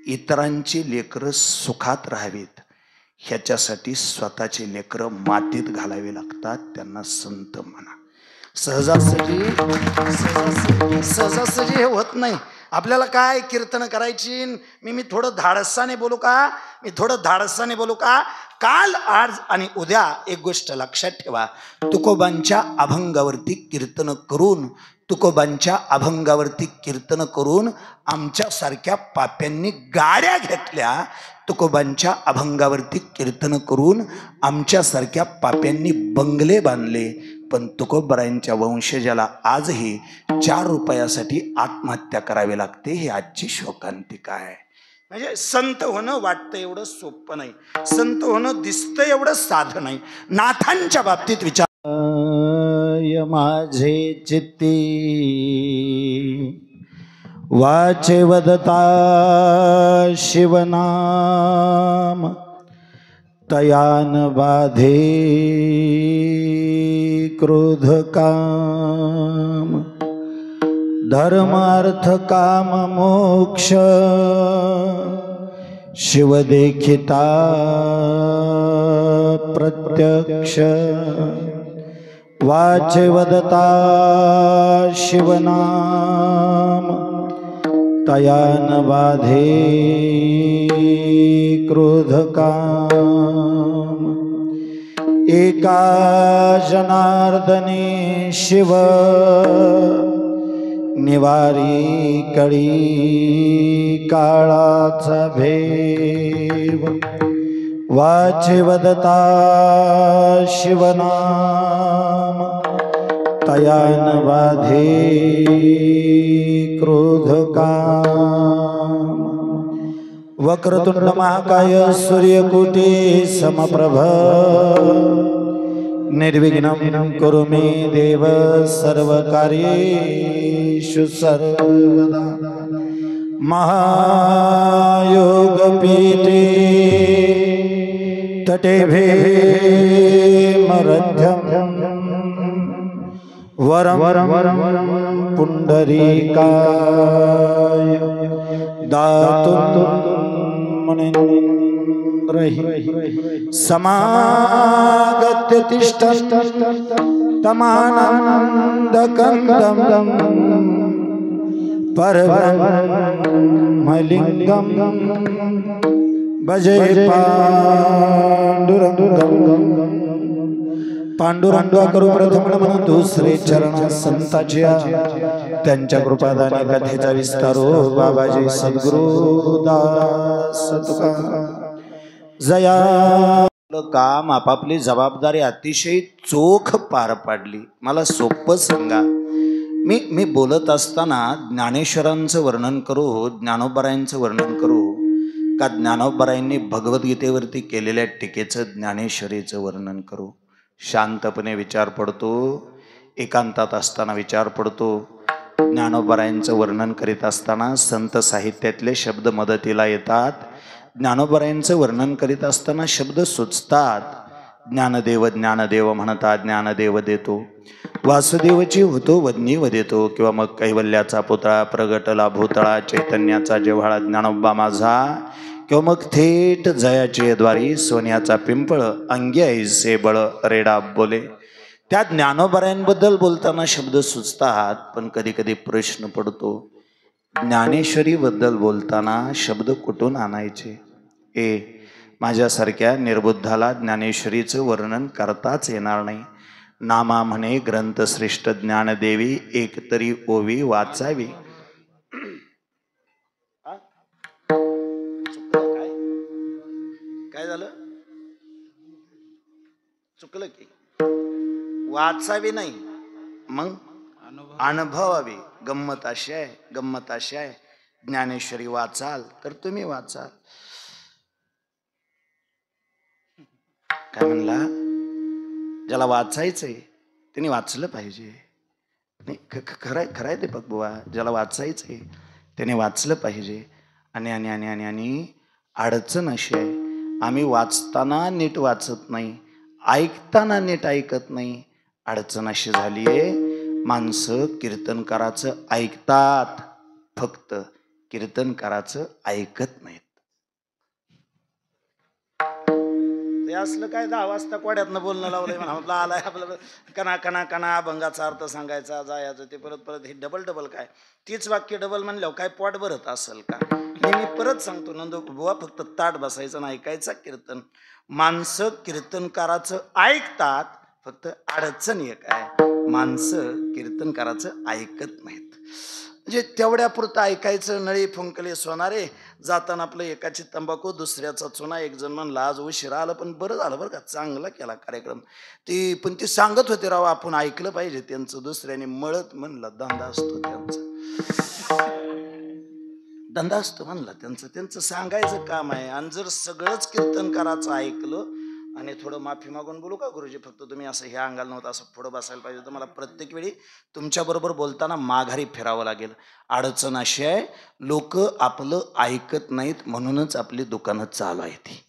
इतरांची लेकरं सुखात राहावीत ह्याच्यासाठी स्वतःची लेकरं मातीत घालावी लागतात, त्यांना संत म्हणा. सहजासहजी हे होत नाही. आपल्याला काय कीर्तन करायची. मी थोडं धाडसाने बोलू का? काल, आज आणि उद्या एक गोष्ट लक्षात ठेवा. तुकोबांच्या अभंगावरती कीर्तन करून आमच्यासारख्या पाप्यांनी गाड्या घेतल्या. तुकोबांच्या अभंगावरती कीर्तन करून आमच्यासारख्या पाप्यांनी बंगले बांधले. पण तुकोबरायांच्या वंशजाला आजही 4 रुपयासाठी आत्महत्या करावी लागते. ही आजची शोकांतिका आहे. म्हणजे संत होणं वाटतं एवढं सोपं नाही, संत होणं दिसतं एवढं साधं नाही. नाथांच्या बाबतीत विचार माझे चित्ती वाचे वदता शिवनाम तयान बाधे क्रोध काम धर्म अर्थ काम मोक्ष शिव देखिता प्रत्यक्ष वाचे वदता शिवनाम तयान बाधे क्रोध काम एका जनार्दने शिव निवारी कळी काळाचा भेव वाचे वदता शिवनाम तयान बाधे क्रोध काम वक्रतुंड महाकाय सूर्यकोटी समप्रभ निर्विघ्नं कुरु मे देव सर्वकार्येषु सर्वदा महायोगपीठे तटे भीमरध्यं वरं पुंडरीकाय दातुं मुनीन्द्रैः समागत्य तिष्ठन् तमानन्दकन्दं परब्रह्मलिङ्गं भजे पांडुरंगा करू प्रथम नमन दुसरे चरण संताच्या त्यांच्या कृपादाने कथेचा विस्तारो बाबाजी सद्गुरु दास तुका जया. काम आपापली जबाबदारी अतिशय चोख पार पाडली. मला सोपं सांगा, मी बोलत असताना ज्ञानेश्वरांचं वर्णन करू, ज्ञानोबरायांचं वर्णन करू का ज्ञानोबरायांनी भगवद्गीतेवरती केलेल्या टीकेचं ज्ञानेश्वरीचं वर्णन करू? शांतपणे विचार पडतो, एकांतात असताना विचार पडतो. ज्ञानोबरायांचं वर्णन करीत असताना संत साहित्यातले शब्द मदतीला येतात. ज्ञानोबरायांचं वर्णन करीत असताना शब्द सुचतात. ज्ञानदेव ज्ञानदेव म्हणता ज्ञानदेव देतो, वासुदेवची होतो वदनी वदेतो, किंवा मग कैवल्याचा पुतळा प्रगटला भूतळा, चैतन्याचा जेव्हाळा ज्ञानोबा माझा, किंवा मग थेट जयाचे द्वारी सोन्याचा पिंपळ अंगी ऐसे बळ रेडा बोले. त्या ज्ञानोबरायांबद्दल बोलताना शब्द सुचतात. पण कधी कधी प्रश्न पडतो, ज्ञानेश्वरी बद्दल बोलताना शब्द कुठून आणायचे? माझ्यासारख्या निर्बुद्धाला ज्ञानेश्वरीचं वर्णन करताच येणार नाही. नामा म्हणे ग्रंथश्रेष्ठ ज्ञानदेवी, एकतरी ओवी वाचावी. काय झालं? चुकलं की? वाचावी नाही, मग अनुभवावी. गंमत अशी आहे, ज्ञानेश्वरी वाचाल तर तुम्ही वाचाल. काय म्हणला? ज्याला वाचायचंय त्यांनी वाचलं पाहिजे. खरंय दीपक बुवा, ज्याला वाचायचंय त्याने वाचलं पाहिजे. आणि अडचण अशी आहे, आम्ही वाचताना नीट वाचत नाही, ऐकताना नीट ऐकत नाही. अडचण अशी झालीये, माणसं कीर्तनकाराचं ऐकतात फक्त, कीर्तनकाराचं ऐकत नाहीत. ते असलं काय 10 वाजता कोड्यातनं बोलणं लावलंय म्हणा, आपला आलाय आपलं कणा कणा कणा अभंगाचा अर्थ सांगायचा जायचं, ते परत परत हे डबल काय तीच वाक्य डबल म्हणल्यावर काय पोट भरत असेल का? मी परत सांगतो नंदू बुवा, फक्त ताट बसायचं आणि ऐकायचं कीर्तन. माणसं कीर्तनकाराचं ऐकतात, फक्त अडचण एक आहे, माणसं कीर्तनकाराचं ऐकत नाहीत. म्हणजे तेवढ्या पुरतं ऐकायचं, नळी फुंकले सोनारे, जाताना आपलं एकाची तंबाखू दुसऱ्याचा चुना. एक जण म्हणला आज उशिरा आलं, पण बरं झालं बरं का, चांगला केला कार्यक्रम. पण ती सांगत होते राव आपण ऐकलं पाहिजे त्यांचं. दुसऱ्याने मळत म्हणलं धंदा असतो त्यांचा, धंदा असतो म्हणला त्यांचं सांगायचं काम आहे. आणि जर सगळंच कीर्तनकाराचं ऐकलं, आणि थोडं माफी मागून बोलू का गुरुजी, फक्त तुम्ही असं ह्या अंगाला नव्हतं, असं पुढं बसायला पाहिजे होतं, मला प्रत्येक वेळी तुमच्याबरोबर बोलताना माघारी फिरावं लागेल. अडचण अशी आहे, लोक आपलं ऐकत नाहीत, म्हणूनच आपली दुकानं चालू आहे ती.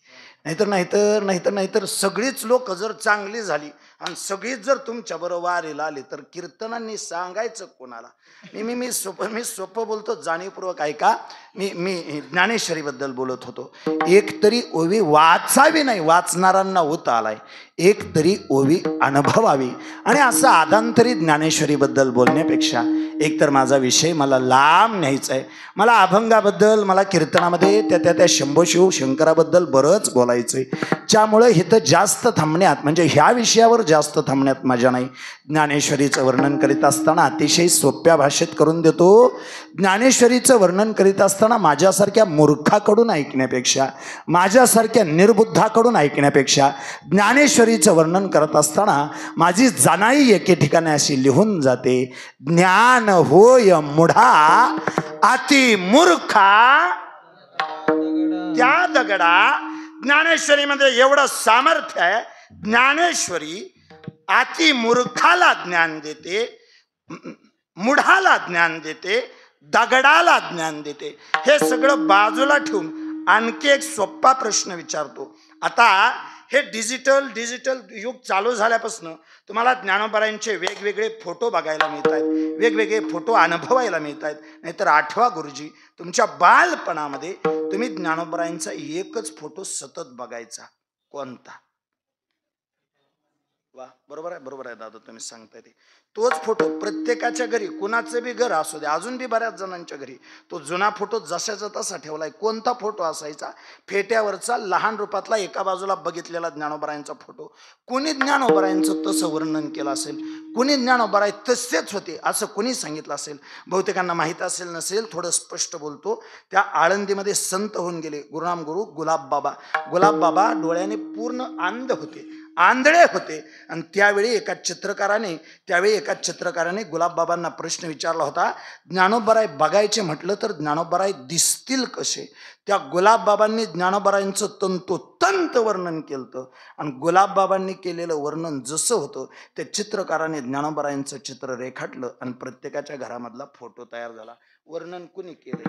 नाहीतर सगळीच लोक जर चांगली झाली आणि सगळीच जर तुमच्या बरोबर वारीला आली, तर कीर्तनांनी सांगायचं कोणाला? मी सोपं बोलतो, जाणीवपूर्वक ऐका. मी ज्ञानेश्वरी बद्दल बोलत होतो. एक तरी ओवी वाचावी नाही, वाचणाऱ्यांना होता आलाय, एक तरी ओवी अनुभवावी. आणि असं आदांतरी ज्ञानेश्वरी बद्दल बोलण्यापेक्षा एकतर माझा विषय मला लांब न्यायचा आहे. मला अभंगाबद्दल, मला कीर्तनामध्ये त्या शंभो शिव शंकराबद्दल बरंच बोलायचंय. त्यामुळे इथं जास्त थांबण्यात, म्हणजे ह्या विषयावर जास्त थांबण्यात मजा नाही. ज्ञानेश्वरीचं वर्णन करीत असताना अतिशय सोप्या भाषेत करून देतो. ज्ञानेश्वरीचं वर्णन करीत असताना माझ्यासारख्या मूर्खाकडून ऐकण्यापेक्षा, माझ्यासारख्या निर्बुद्धाकडून ऐकण्यापेक्षा, ज्ञानेश्वरीचं वर्णन करत असताना माझी जाणाई एके ठिकाणी अशी लिहून जाते, ज्ञान होय मुढा अति मूर्खा त्या दगडा. ज्ञानेश्वरीमध्ये एवढं सामर्थ्य आहे. ज्ञानेश्वरी अति मूर्खाला ज्ञान देते, मुढाला ज्ञान देते, दगडाला ज्ञान देते. हे सगळं बाजूला ठेवून आणखी एक सोपा प्रश्न विचारतो. आता हे डिजिटल युग चालू झाल्यापासून तुम्हाला ज्ञानोबारायांचे वेगवेगळे फोटो बघायला मिळत आहेत, वेगवेगळे फोटो अनुभवायला मिळत आहेत. नाहीतर आठवा गुरुजी, तुमच्या बालपणामध्ये तुम्ही ज्ञानोबारायांचा एकच फोटो सतत बघायचा, कोणता? वा, बरोबर आहे दादा, तुम्ही सांगताय ते. तोच फोटो प्रत्येकाच्या घरी, कुणाचं बी घर असू दे, अजून बी बऱ्याच जणांच्या घरी तो जुना फोटो जशाचा तसा ठेवलाय. कोणता फोटो असायचा? फेट्यावरचा लहान रूपातला एका बाजूला बघितलेला ज्ञानोबारायांचा फोटो. कोणी ज्ञानोबारायांचं तसं वर्णन केलं असेल, कोणी ज्ञानोबाराय तसेच होते असं कोणी सांगितलं असेल? बहुतेकांना माहीत असेल नसेल, थोडं स्पष्ट बोलतो. त्या आळंदीमध्ये संत होऊन गेले गुरुनाम गुरु गुलाब बाबा डोळ्याने पूर्ण अंध होते, आंधळे होते. आणि त्यावेळी एका चित्रकाराने गुलाबबाबांना प्रश्न विचारला होता, ज्ञानोबाराय बघायचे म्हटलं तर ज्ञानोबाराय दिसतील कसे? त्या गुलाबबाबांनी ज्ञानोबारायांचं तंतोतंत वर्णन केलं. आणि गुलाबबाबांनी केलेलं वर्णन जसं होतं, त्या चित्रकाराने ज्ञानोबारायांचं चित्र रेखाटलं आणि प्रत्येकाच्या घरामधला फोटो तयार झाला. वर्णन कुणी केलं?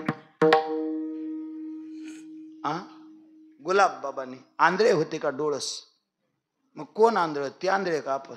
गुलाबबाबांनी. आंधळे होते का डोळस? मग कोण आंधळ? ते आंधळे का आपण?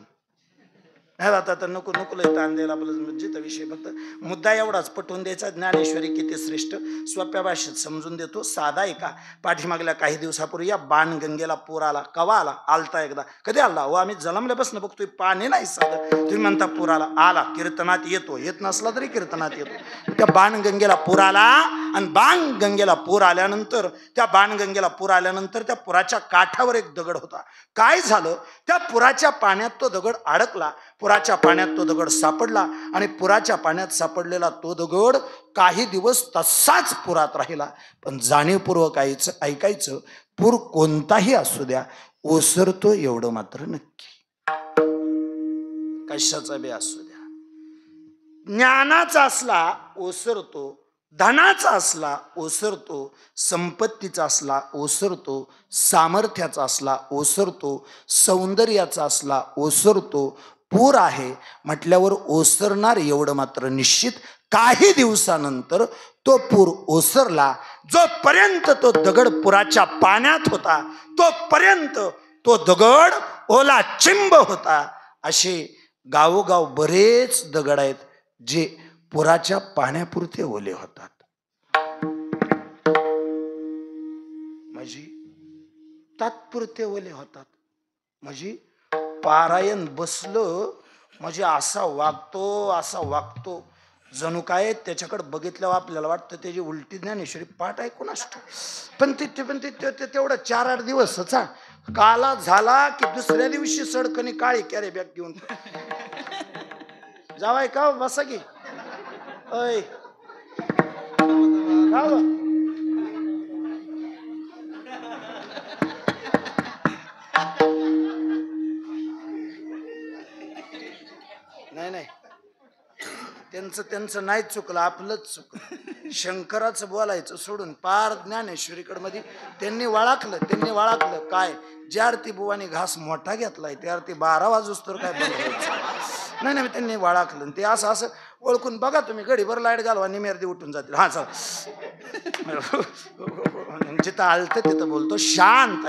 नाही आता नको आंधळेला आपलं जिथं विषय. फक्त मुद्दा एवढाच पटवून द्यायचा, ज्ञानेश्वरी किती श्रेष्ठ. सोप्या भाषेत समजून देतो, साधा आहे का. पाठीमागल्या काही दिवसापूर्वी या बाणगंगेला पूर आला. कवा आला? आलता एकदा. कधी आला? हो, आम्ही जलमल्यापासून बघतोय, पाणी नाही साधं. तुम्ही म्हणता पूर आला कीर्तनात येतो, येत नसला तरी कीर्तनात येतो. त्या बाणगंगेला पूर आला. आणि बाणगंगेला पूर आल्यानंतर त्या पुराच्या काठावर एक दगड होता. काय झालं? त्या पुराच्या पाण्यात तो दगड अडकला, पुराच्या पाण्यात तो दगड सापडला. आणि पुराच्या पाण्यात सापडलेला तो दगड काही दिवस तसाच पुरात राहिला. पण जाणीवपूर्वक ऐकायचं, पूर कोणताही असू द्या, ओसरतो एवढं मात्र नक्की. कशाचा बी असू द्या, ज्ञानाचा असला ओसरतो, धनाचा असला ओसरतो, संपत्तीचा असला ओसरतो, सामर्थ्याचा असला ओसरतो, सौंदर्याचा असला ओसरतो. पूर आहे म्हटल्यावर ओसरणार एवढं मात्र निश्चित. काही दिवसानंतर तो पूर ओसरला. जोपर्यंत तो दगड पुराच्या पाण्यात होता, तोपर्यंत तो दगड ओला चिंब होता. असे गावोगाव बरेच दगड आहेत जे पुराच्या पाण्यापुरते ओले होतात. तात्पुरते ओले होतात. म्हणजे पारायण बसलं म्हणजे असा वागतो जणू काय त्याच्याकडे बघितल्यावर आपल्याला वाटतं त्याची उलटी ज्ञानेश्वरी पाठ ऐकून असतो. पण ते तेवढं 4-8 दिवसच काला झाला की दुसऱ्या दिवशी सडकणी काळी कॅरी बॅग घेऊन जावाय का बसा की अय नाही त्यांचं नाही चुकलं, आपलंच चुकलं. शंकराचं बोलायचं सोडून पार ज्ञानेश्वरीकडे मध्ये त्यांनी वळाकलं काय ज्या आरती बुवानी घास मोठा घेतलाय त्या आरती 12 वाजूस तर काय बंद नाही त्यांनी वळाकलं. ते असं ओळखून बघा तुम्ही, गडीभर लाईट घालवा निमेर्दी उठून जातील. हा चल जिथं आलत तिथं बोलतो शांत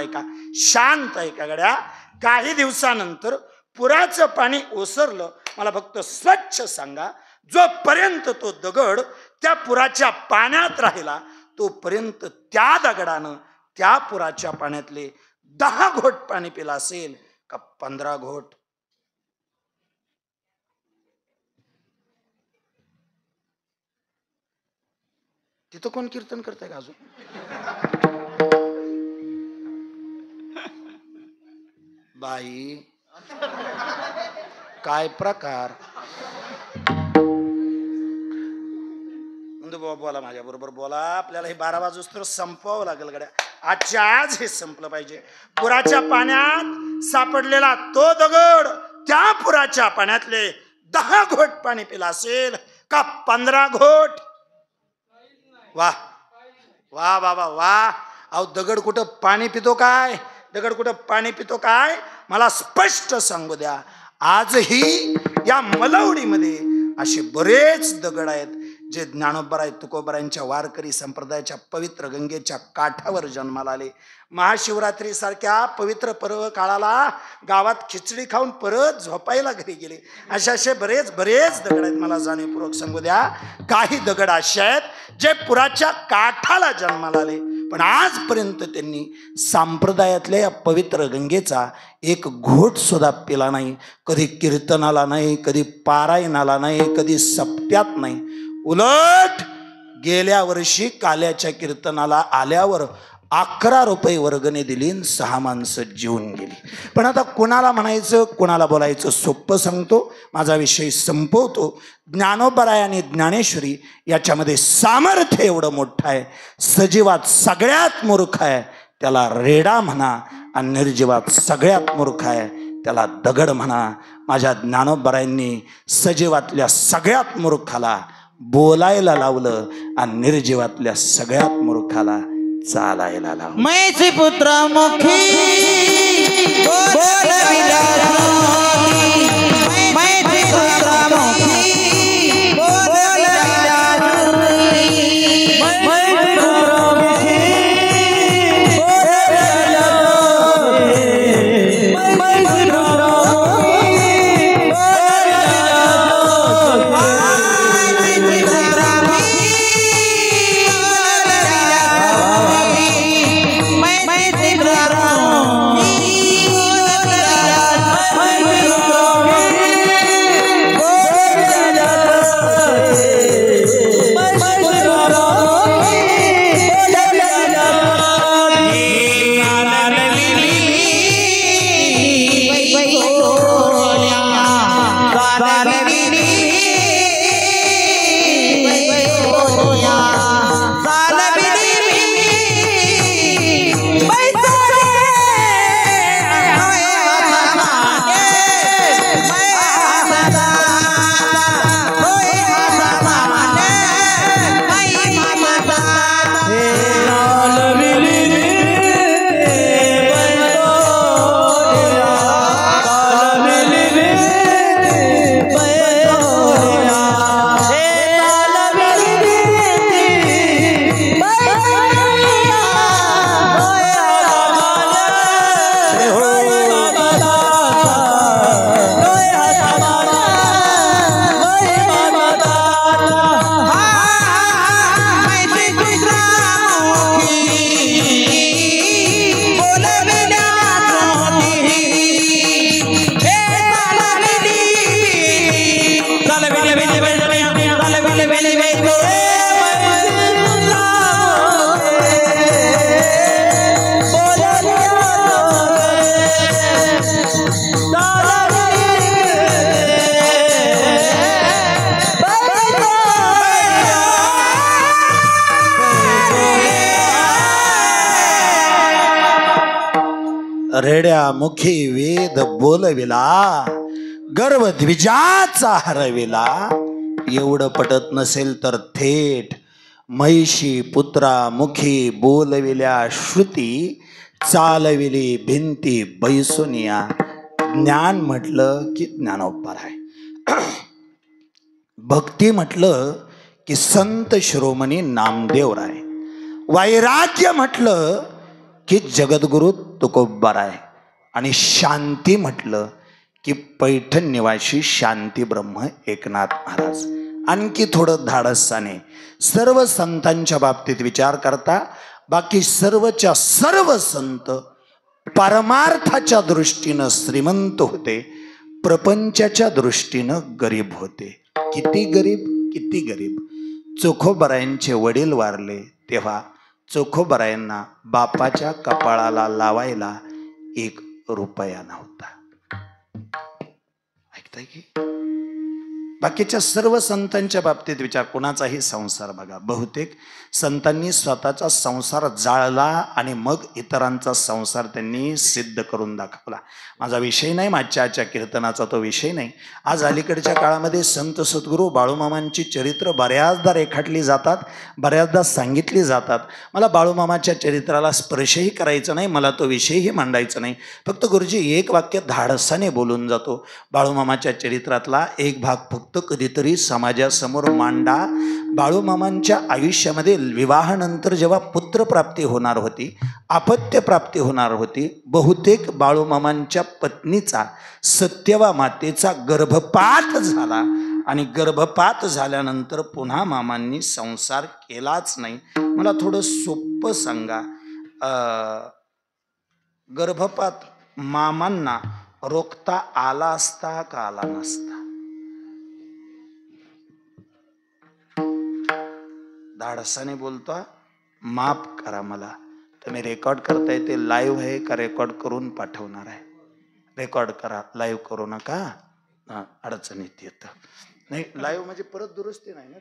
आहे का गड्या. काही दिवसानंतर पुराचं पाणी ओसरलं. मला फक्त स्वच्छ सांगा, जोपर्यंत तो दगड त्या पुराच्या पाण्यात राहिला तोपर्यंत त्या दगडानं त्या पुराच्या पाण्यातले 10 घोट पाणी पिला असेल का 15 घोट? तिथं कोण कीर्तन करताय का अजून? बाई काय प्रकार. बोला माझ्या बरोबर बोला. आपल्याला हे 12 वाजूस तर संपवावं लागेल गड्या. आजच्या आज हे संपलं पाहिजे. पुराच्या पाण्यात सापडलेला तो दगड त्या पुराच्या पाण्यातले 10 घोट पाणी पिला असेल का 15 घोट? वा वा बाबा वा. अहो दगड कुठं पाणी पितो काय? मला स्पष्ट सांगू द्या. आजही या मलवडीमध्ये असे बरेच दगड आहेत जे ज्ञानोबराय तुकोबरायांच्या वारकरी संप्रदायाच्या पवित्र गंगेच्या काठावर जन्माला आले. महाशिवरात्री सारख्या पवित्र पर्व काळाला गावात खिचडी खाऊन परत झोपायला घरी गेले. असे बरेच दगड आहेत. मला जाणीवपूर्वक सांगू द्या, काही दगड असे आहेत जे पुराच्या काठाला जन्माला आले पण आजपर्यंत त्यांनी संप्रदायातल्या या पवित्र गंगेचा एक घोट सुद्धा पिला नाही. कधी कीर्तनाला नाही, कधी पारायणाला नाही, कधी सप्त्यात नाही. उलट गेल्या वर्षी काल्याच्या कीर्तनाला आल्यावर 11 रुपये वर्गणी दिली, 6 माणसं जेवून गेली. पण आता कुणाला म्हणायचं कुणाला बोलायचं सोपं सांगतो, माझा विषय संपवतो. ज्ञानोबराय आणि ज्ञानेश्वरी याच्यामध्ये सामर्थ्य एवढं मोठं आहे. सजीवात सगळ्यात मूर्ख आहे त्याला रेडा म्हणा आणि निर्जीवात सगळ्यात मूर्ख आहे त्याला दगड म्हणा. माझ्या ज्ञानोबरायांनी सजीवातल्या सगळ्यात मूर्खाला बोलायला लावलं आणि निर्जीवातल्या सगळ्यात मूर्खाला चालायला लावलं. मैसी पुत्र मुखी बोलविला मैसी पुत्र मुखी बोलविला रेड्यामुखी वेद बोलविला, गर्व द्विजाचा हरविला. एवढं पटत नसेल तर थेट महिषी पुत्रा मुखी बोलविल्या श्रुती, चालविली भिंती बैसुनिया. ज्ञान म्हटलं की ज्ञानोबा आहे, भक्ती म्हटलं की संत शिरोमणी नामदेवराय, वैराग्य म्हटलं की जगद्गुरु तुकोबाराय, आणि शांती म्हटलं की पैठण निवासी शांती ब्रह्म एकनाथ महाराज. आणखी थोडं धाडसाने सर्व संतांच्या बाबतीत विचार करता बाकी सर्वच्या सर्व संत परमार्थाच्या दृष्टीनं श्रीमंत होते, प्रपंचाच्या दृष्टीनं गरीब होते. किती गरीब, किती गरीब. चोखोबरायांचे वडील वारले तेव्हा चोखोबरायांना बापाच्या कपाळाला लावायला 1 रुपया नव्हता. ऐकताय की? बाकीच्या सर्व संतांच्या बाबतीत विचार, कोणाचाही संसार बघा, बहुतेक संतांनी स्वतःचा संसार जाळला आणि मग इतरांचा संसार त्यांनी सिद्ध करून दाखवला. माझा विषय नाही, आजच्या कीर्तनाचा तो विषय नाही. आज अलीकडच्या काळामध्ये संत सद्गुरू बाळूमामांची चरित्र बऱ्याचदा रेखाटली जातात, बऱ्याचदा सांगितली जातात. मला बाळूमामाच्या चरित्राला स्पर्शही करायचं नाही, मला तो विषयही मांडायचा नाही. फक्त गुरुजी एक वाक्य धाडसाने बोलून जातो. बाळूमामाच्या चरित्रातला एक भाग फक्त कधीतरी समाजासमोर मांडा. बाळूमामांच्या आयुष्यामध्ये विवाहानंतर जेव्हा पुत्रप्राप्ती होणार होती, अपत्य प्राप्ती होणार होती, बहुतेक बाळूमामांच्या पत्नीचा सत्यवा मातेचा गर्भपात झाला आणि गर्भपात झाल्यानंतर पुन्हा मामांनी संसार केलाच नाही. मला थोडं सोपं सांगा, गर्भपात मामांना रोखता आला असता का आला नसता? धाडसाने बोलतो, माफ करा मला. तुम्ही रेकॉर्ड करताय ते लाईव्ह आहे का रेकॉर्ड करून पाठवणार आहे? रेकॉर्ड करा, लाईव्ह करू नका, अडचणीत येतं. नाही लाईव्ह म्हणजे परत दुरुस्ती नाही ना,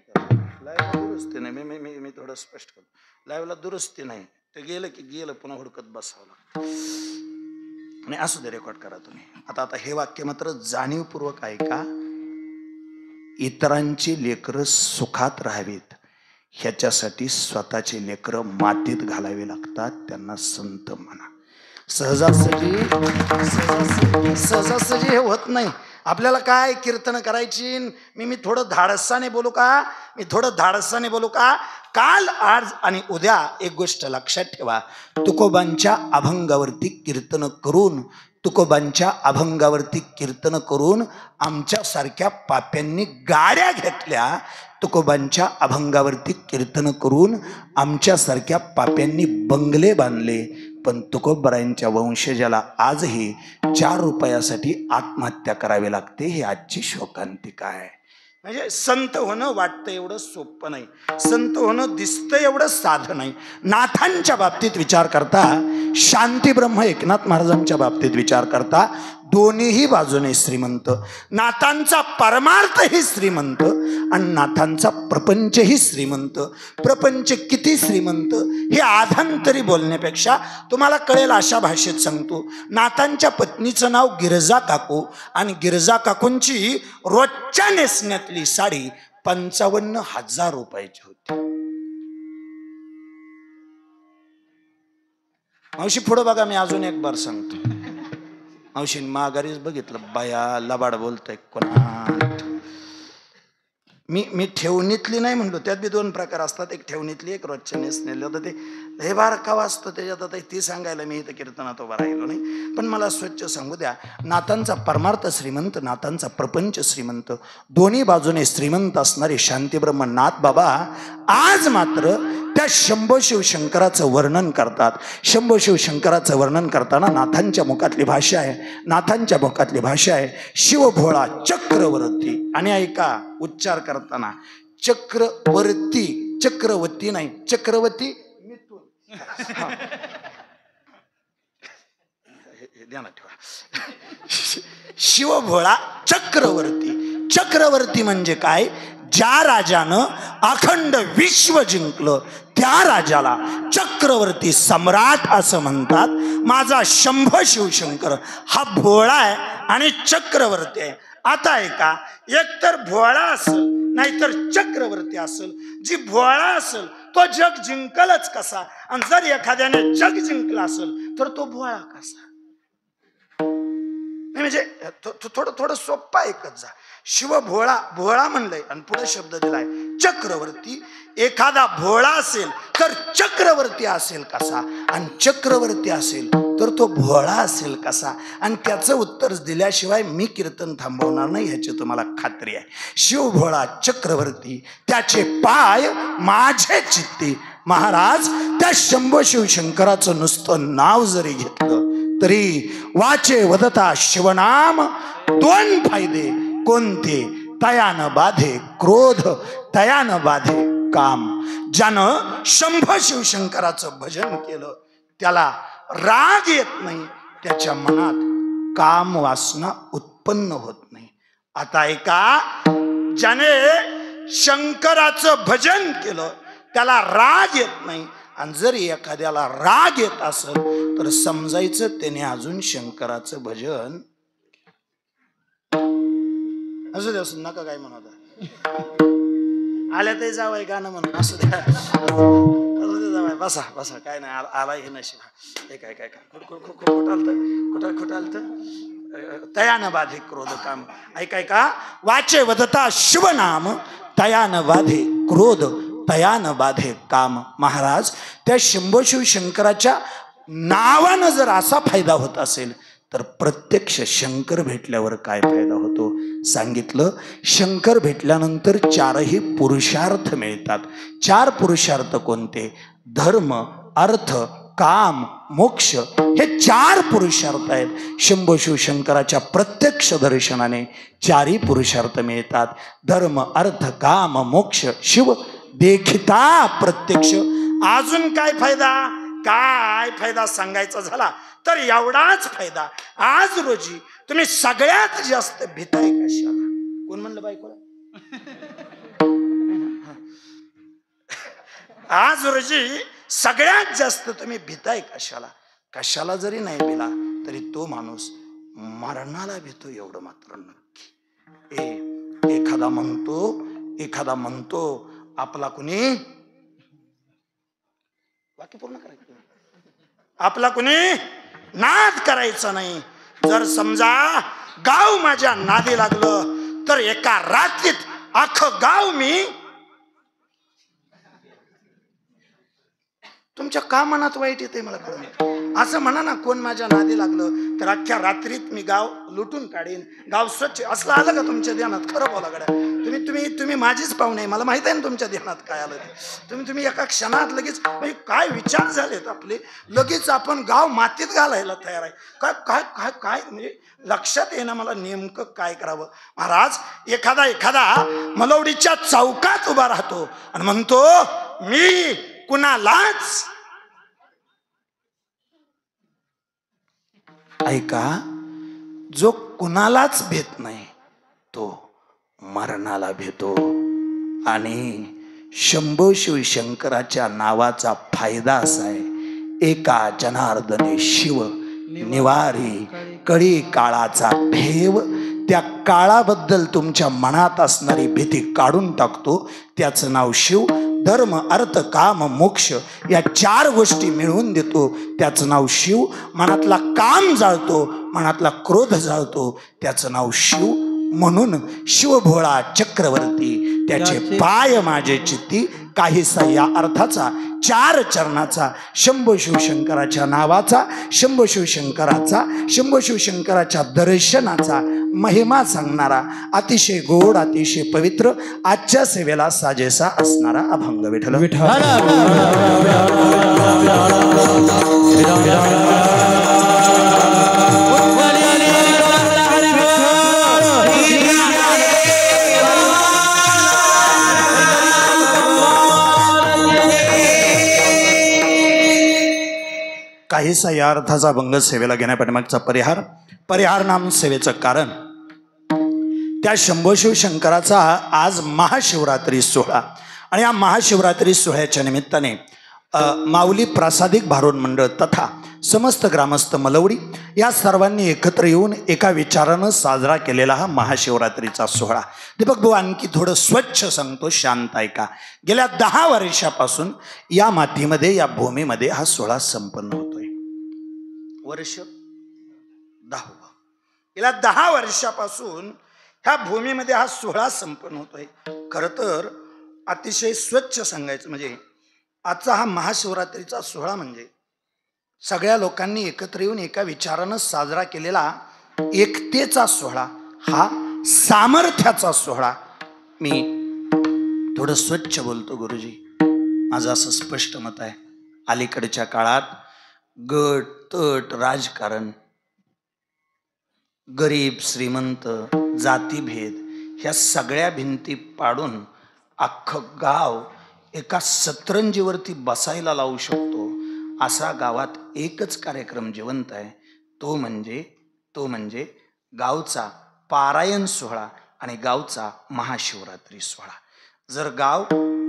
लाईव्ह दुरुस्ती नाही. मी मी मी थोडं स्पष्ट करतो, लाईव्हला दुरुस्ती नाही, ते गेलं की गेलं, पुन्हा हुडकत बसावं लागतं. आणि असू दे, रेकॉर्ड करा तुम्ही. आता हे वाक्य मात्र जाणीवपूर्वक ऐका. इतरांची लेकरं सुखात राहावीत ह्याच्यासाठी स्वतःचे लेकरं मातीत घालावे लागतात, त्यांना संत म्हणा. सहजासहजी हे होत नाही. आपल्याला काय कीर्तन करायची, मी थोडं धाडसाने बोलू का? काल, आज आणि उद्या एक गोष्ट लक्षात ठेवा, तुकोबांच्या अभंगावरती कीर्तन करून आमच्यासारख्या पाप्यांनी गाड्या घेतल्या. तुकोबांच्या अभंगावरती कीर्तन करून आमच्यासारख्या पाप्यांनी बंगले बांधले. पण तुकोबरायांच्या वंशजाला आजही 4 रुपयासाठी आत्महत्या करावी लागते. ही आजची शोकांतिका आहे. म्हणजे संत होणं वाटतं एवढं सोपं नाही, संत होणं दिसतं एवढं साधं नाही. नाथांच्या बाबतीत विचार करता, शांती ब्रह्म एकनाथ महाराजांच्या बाबतीत विचार करता, दोन्हीही बाजूने श्रीमंत. नाथांचा परमार्थही श्रीमंत आणि नाथांचा प्रपंचही श्रीमंत. प्रपंच किती श्रीमंत हे आधांतरी बोलण्यापेक्षा तुम्हाला कळेल अशा भाषेत सांगतो. नाथांच्या पत्नीचं नाव गिरजा काकू आणि गिरजा काकूंची रोजच्या नेसण्यातली साडी 55,000 रुपयाची होती. मावशी पुढं बघा, मी अजून एक बार सांगतो. मावशी माघारीच बघितलं, बाया लबाड बोलतोय कोणा. मी ठेवणीतली नाही म्हणलो, त्यात बी 2 प्रकार असतात, एक ठेवणीतली, एक रोजच्या नेसलेली. आता ते हे बारका वाचतो त्याच्यात, आता ती सांगायला मी इथं कीर्तनात उभा राहिलो नाही. पण मला स्वच्छ सांगू द्या, नाथांचा परमार्थ श्रीमंत, नाथांचा प्रपंच श्रीमंत, दोन्ही बाजूने श्रीमंत असणारे शांतीब्रह्म नाथ बाबा आज मात्र त्या शंभो शिवशंकराचं वर्णन करतात. शंभो शिवशंकराचं वर्णन करताना नाथांच्या मुखातली भाषा आहे, शिवभोळा चक्रवर्ती. आणि ऐका, उच्चार करताना चक्रवर्ती नाही, चक्रवर्ती मिथून. ध्यानात ठेवा, शिवभोळा चक्रवर्ती. चक्रवर्ती म्हणजे काय? ज्या राजानं अखंड विश्व जिंकलं त्या राजाला चक्रवर्ती सम्राट असं म्हणतात. माझा शंभो शिवशंकर हा भोळा आहे आणि चक्रवर्ती आहे. आता ऐका, एकतर भोळा असेल नाहीतर चक्रवर्ती असेल. जी भोळा असेल तो जग जिंकलच कसा, आणि जर एखाद्याने जग जिंकला असेल तर तो भोळा कसा? म्हणजे थोडं थोडं सोप्पा ऐकत जा. शिव भोळा, भोळा म्हणलंय आणि पुढे शब्द दिलाय चक्रवर्ती. एखादा भोळा असेल तर चक्रवर्ती असेल कसा, आणि चक्रवर्ती असेल तर तो भोळा असेल कसा? आणि त्याचं उत्तर दिल्याशिवाय मी कीर्तन थांबवणार नाही ह्याची तुम्हाला खात्री आहे. शिव भोळा चक्रवर्ती, त्याचे पाय माझे चित्ती. महाराज, त्या शंभो शिवशंकराचं नुसतं नाव जरी घेतलं तरी वाचे वदता शिवनाम दोन फायदे. कोणते? तयान बाधे क्रोध, तयान बाधे काम. ज्यानं शंभो शिवशंकराचं भजन केलं त्याला राग येत नाही, त्याच्या मनात काम वासना उत्पन्न होत नाही. आता ऐका, ज्याने शंकराचं भजन केलं त्याला राग येत नाही, आणि जर एखाद्याला राग येत असेल तर समजायचं त्याने अजून शंकराचं भजन असू द्या. असं नका काय म्हणत आल्या ते जावं गाणं म्हणून असू द्या, जावाय बसा बसा, काय नाही आला हे नशीब. हे काय काय काय कुठं आलत तयान बाधे क्रोध काम. ऐकाय का, वाचे वदता शिवनाम तयान बाधे क्रोध, तयान बाधे काम. महाराज, त्या शंभो शिवशंकराच्या नावानं जर असा फायदा होत असेल तर प्रत्यक्ष शंकर भेटल्यावर काय फायदा होतो सांगितलं. शंकर भेटल्यानंतर चारही पुरुषार्थ मिळतात. चार पुरुषार्थ कोणते? धर्म, अर्थ, काम, मोक्ष. हे चार पुरुषार्थ आहेत. शंभो शिवशंकराच्या प्रत्यक्ष दर्शनाने चारही पुरुषार्थ मिळतात. धर्म, अर्थ, काम, मोक्ष. शिव देखता प्रत्यक्ष. अजून काय फायदा? काय फायदा सांगायचा झाला तर एवढाच फायदा. आज रोजी तुम्ही सगळ्यात जास्त भीताय कशाला? कोण म्हणलं बायकोला? आज रोजी सगळ्यात जास्त तुम्ही भीताय कशाला? कशाला जरी नाही भिला तरी तो माणूस मरणाला भीतो, एवढं मात्र नक्की. एखादा म्हणतो आपला कुणी, वाक्य पूर्ण करायचं, आपला कुणी नाद करायचा नाही. जर समजा गाव माझ्या नादी लागलं तर एका रात्रीत अख्खं गाव मी, तुमच्या का मनात वाईट येते मला कळलं. असं म्हणा ना, कोण माझ्या नादी लागलं तर अख्ख्या रात्रीत मी गाव लुटून काढीन, गाव स्वच्छ. असलं आलं का तुमच्या ध्यानात? खरं बोला गड्या. तुम्ही माझीच पाहुणे, मला माहित आहे ना तुमच्या ध्यानात काय आलं ते. तुम्ही एका क्षणात लगेच काय विचार झालेत आपले, लगेच आपण गाव मातीत घालायला तयार आहे. काय काय काय काय म्हणजे लक्षात येणं मला नेमकं काय करावं. महाराज, एखादा मलवडीच्या चौकात उभा राहतो आणि म्हणतो मी कुणालाच, ऐका, जो कुणालाच भेट नाही तो मरणाला भेटो. आणि शंभो शिवशंकराच्या नावाचा फायदा असा आहे, एका जनार्दने शिव निवारी कळी काळाचा भेव. त्या काळाबद्दल तुमच्या मनात असणारी भीती काढून टाकतो. त्याचं नाव शिव. धर्म, अर्थ, काम, मोक्ष या चार गोष्टी मिळवून देतो. त्याचं नाव शिव. मनातला काम जाळतो, मनातला क्रोध जाळतो. त्याचं नाव शिव. म्हणून शिवभोळा चक्रवर्ती, त्याचे पाय माझे चित्ती. काहीसा या अर्थाचा, चार चरणाचा, शंभो शिवशंकराच्या नावाचा, शंभो शिवशंकराच्या दर्शनाचा महिमा सांगणारा, अतिशय गोड, अतिशय पवित्र, आजच्या सेवेला साजेसा असणारा अभंग विठ्ठल. काहीसा या अर्थाचा अभंग सेवेला घेण्यापाठीमागचा परिहार नाम सेवेचं कारण, त्या शंभो शिवशंकराचा आज महाशिवरात्री सोहळा आणि या महाशिवरात्री सोहळ्याच्या निमित्ताने माऊली प्रासादिक भारुड मंडळ तथा समस्त ग्रामस्थ मलवडी या सर्वांनी एकत्र येऊन एका विचारानं साजरा केलेला हा महाशिवरात्रीचा सोहळा. दीपक भाऊ आणखी थोडं स्वच्छ सांगतो, शांत ऐका. गेल्या 10 वर्षापासून या मातीमध्ये, या भूमीमध्ये हा सोहळा संपन्न होतोय. वर्ष 10. गेल्या 10 वर्षापासून ह्या भूमीमध्ये हा सोहळा संपन्न होतोय. खरं तर अतिशय स्वच्छ सांगायचं म्हणजे आजचा हा महाशिवरात्रीचा सोहळा म्हणजे सगळ्या लोकांनी एकत्र येऊन एका विचारानं साजरा केलेला एकतेचा सोहळा, हा सामर्थ्याचा सोहळा. मी थोडं स्वच्छ बोलतो गुरुजी, माझं असं स्पष्ट मत आहे. अलीकडच्या काळात गट तट राजकारण, गरीब श्रीमंत, जातीभेद ह्या सगळ्या भिंती पाडून अख्खं गाव एका सतरंजीवरती बसायला लावू शकतो असा गावात एकच कार्यक्रम जिवंत आहे. तो म्हणजे गावचा पारायण सोहळा आणि गावचा महाशिवरात्री सोहळा. जर गाव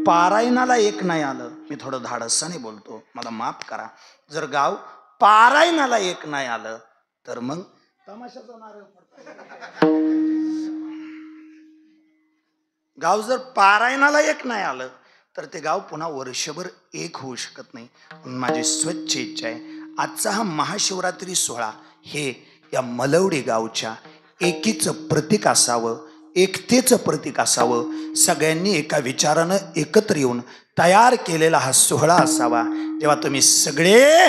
पारायणाला एक नाही आलं, मी थोडं धाडसाने बोलतो, मला माफ करा, जर गाव पारायणाला एक नाही आलं तर मग तमाशाचा नारळ पडतो. गाव जर पारायणाला एक नाही आलं तर ते गाव पुन्हा वर्षभर एक होऊ शकत नाही. म्हणून माझी स्वच्छ इच्छा आहे, आजचा हा महाशिवरात्री सोहळा हे या मलवडी गावच्या एकीचं प्रतीक असावं, एकतेचं प्रतीक असावं. सगळ्यांनी एका विचारानं एकत्र येऊन तयार केलेला हा सोहळा असावा. जेव्हा तुम्ही सगळे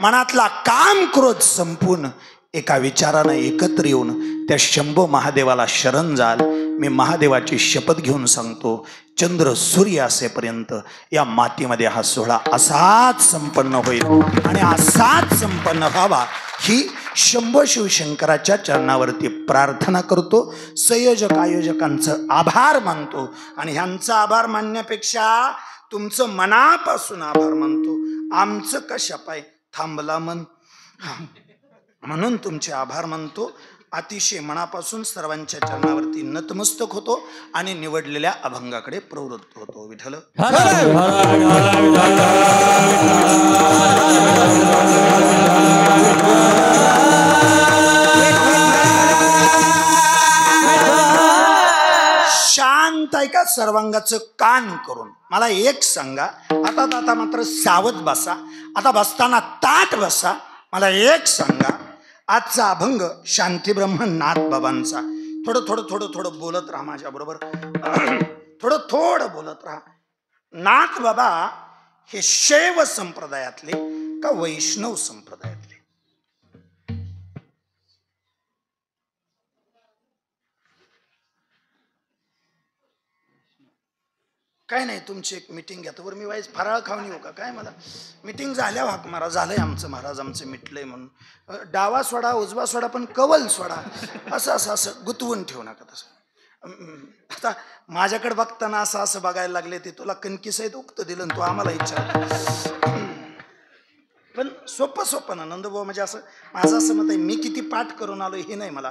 मनातला काम क्रोध संपून एका विचारानं एकत्र येऊन त्या शंभो महादेवाला शरण जाल, मी महादेवाची शपथ घेऊन सांगतो, चंद्र सूर्य असेपर्यंत या मातीमध्ये हा सोहळा असाच संपन्न होईल. आणि असाच संपन्न व्हावा ही शंभो शिवशंकराच्या चरणावरती प्रार्थना करतो. संयोजक आयोजकांचं आभार मानतो आणि ह्यांचा आभार मानण्यापेक्षा तुमचं मनापासून आभार मानतो. आमचं कशा पाय थांबला मन, म्हणून तुमचे आभार मानतो. अतिशय मनापासून सर्वांच्या चरणावरती नतमस्तक होतो आणि निवडलेल्या अभंगाकडे प्रवृत्त होतो. विठ्ठल शांत ऐका, सर्वांगाचं कान करून मला एक सांगा. आता मात्र सावध बसा, आता बसताना ताट बसा. मला एक सांगा, आजचा अभंग शांतीब्रह्म नाथ बाबांचा. थोडं बोलत राहा माझ्या बरोबर, थोडं बोलत राहा. नाथ बाबा हे शैव संप्रदायातले का वैष्णव संप्रदायातले? काय नाही, तुमची एक मिटिंग घ्या तर मी वाईज फराळ खाऊन येऊ का काय? मला मिटिंग झाल्या हाक मारा, झालंय आमचं महाराज आमचं मिटलंय म्हणून. डावा सोडा उजवा सोडा पण कवल सोडा, असं गुतवून ठेवू नका तसं. आता माझ्याकडे बघताना असं बघायला लागले, ते तुला कणकीसहित उक्त दिलं तू आम्हाला इच्छा. पण सोपं ना नंदभाऊ, म्हणजे असं माझं असं मत आहे, मी किती पाठ करून आलो हे नाही, मला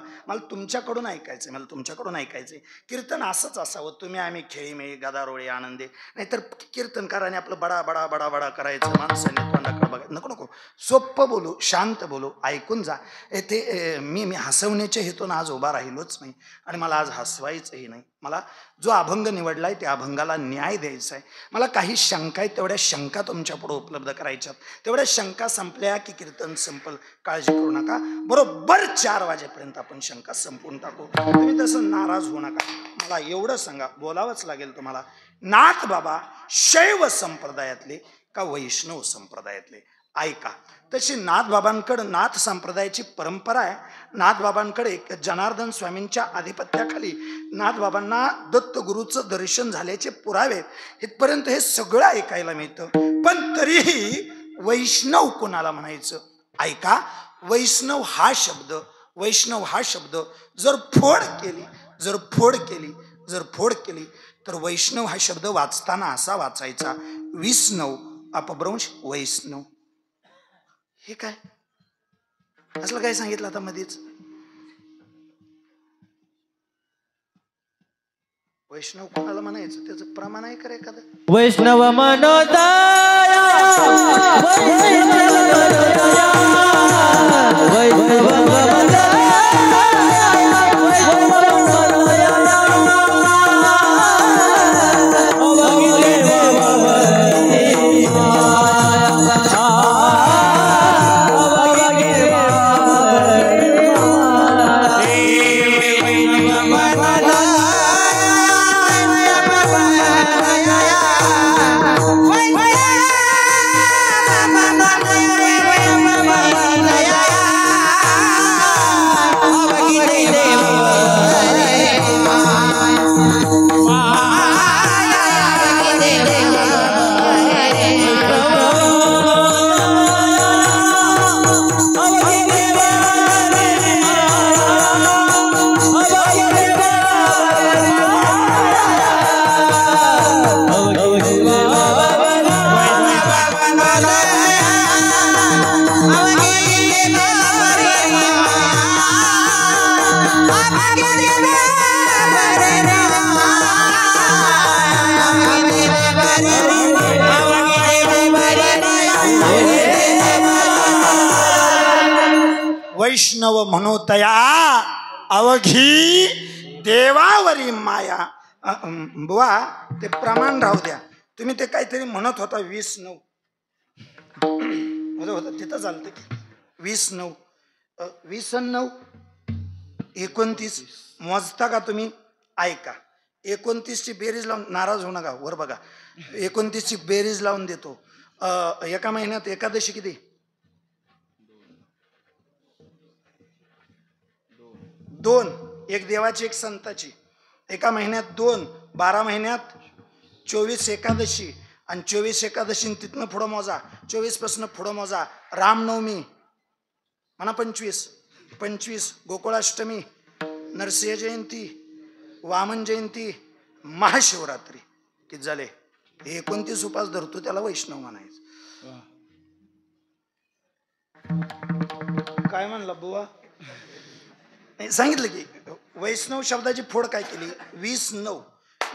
तुमच्याकडून ऐकायचंय, मला तुमच्याकडून ऐकायचंय. कीर्तन असंच असावं, तुम्ही आम्ही खेळीमेळी गदारोळी आनंदे, नाहीतर कीर्तनकाराने आपलं बडा बडा बडा बडा करायचं, माणसाने तोंडाकडे बघायचं. नको सोपं बोलू, शांत बोलू, ऐकून जा. ते मी हसवण्याच्या हेतून आज उभा राहिलोच नाही आणि मला आज हसवायचंही नाही. मला जो अभंग निवडलाय त्या अभंगाला न्याय द्यायचा आहे. मला काही शंका आहेत, तेवढ्या शंका तुमच्या पुढे उपलब्ध करायच्यात. तेवढ्या शंका संपल्या की कीर्तन संपल, काळजी करू नका. बरोबर 4 वाजेपर्यंत आपण शंका संपवून टाकू. तुम्ही तसं नाराज होऊ नका. मला एवढं सांगा, बोलावंच लागेल तुम्हाला, नाथ बाबा शैव संप्रदायातले का वैष्णव संप्रदायातले? ऐका. तशी नाथबाबांकडे नाथ संप्रदायाची परंपरा आहे. नाथबाबांकडे जनार्दन स्वामींच्या आधिपत्याखाली नाथबाबांना दत्तगुरूचं दर्शन झाल्याचे पुरावे इथपर्यंत हे सगळं ऐकायला मिळतं. पण तरीही वैष्णव कोणाला म्हणायचं? ऐका, वैष्णव हा शब्द जर फोड केली तर वैष्णव हा शब्द वाचताना असा वाचायचा, विष्णव अपभ्रंश वैष्णव. हे काय असलं काय सांगितलं आता मध्येच? वैष्णव कोणाला म्हणायचं त्याचं प्रमाण आहे का एखादं? वैष्णव मनोदया वैष्णव मनोतया अवघी देवावरी माया. बुवा ते प्रमाण राहू द्या. तुम्ही ते काहीतरी म्हणत होता 20-9 होतं तिथं चालतं की 20-9 20-9 29 मोजता का तुम्ही? ऐका 29 ची बेरीज लावून नाराज होऊ नका. वर बघा 29 ची बेरीज लावून देतो. एका महिन्यात एकादशी किती? 2. एक देवाची एक संताची. एका महिन्यात 2. 12 महिन्यात 24 एकादशी. आणि 24 एकादशी तिथनं पुढं मोजा. 24 पासून पुढं मोजा. रामनवमी म्हणा 25 गोकुळाष्टमी, नरसिंह जयंती, वामन जयंती, महाशिवरात्री. किती झाले? 29 उपास धरतो त्याला वैष्णव म्हणायचं. काय म्हणला बुवा? सांगितलं की वैष्णव शब्दाची फोड काय केली? 20-9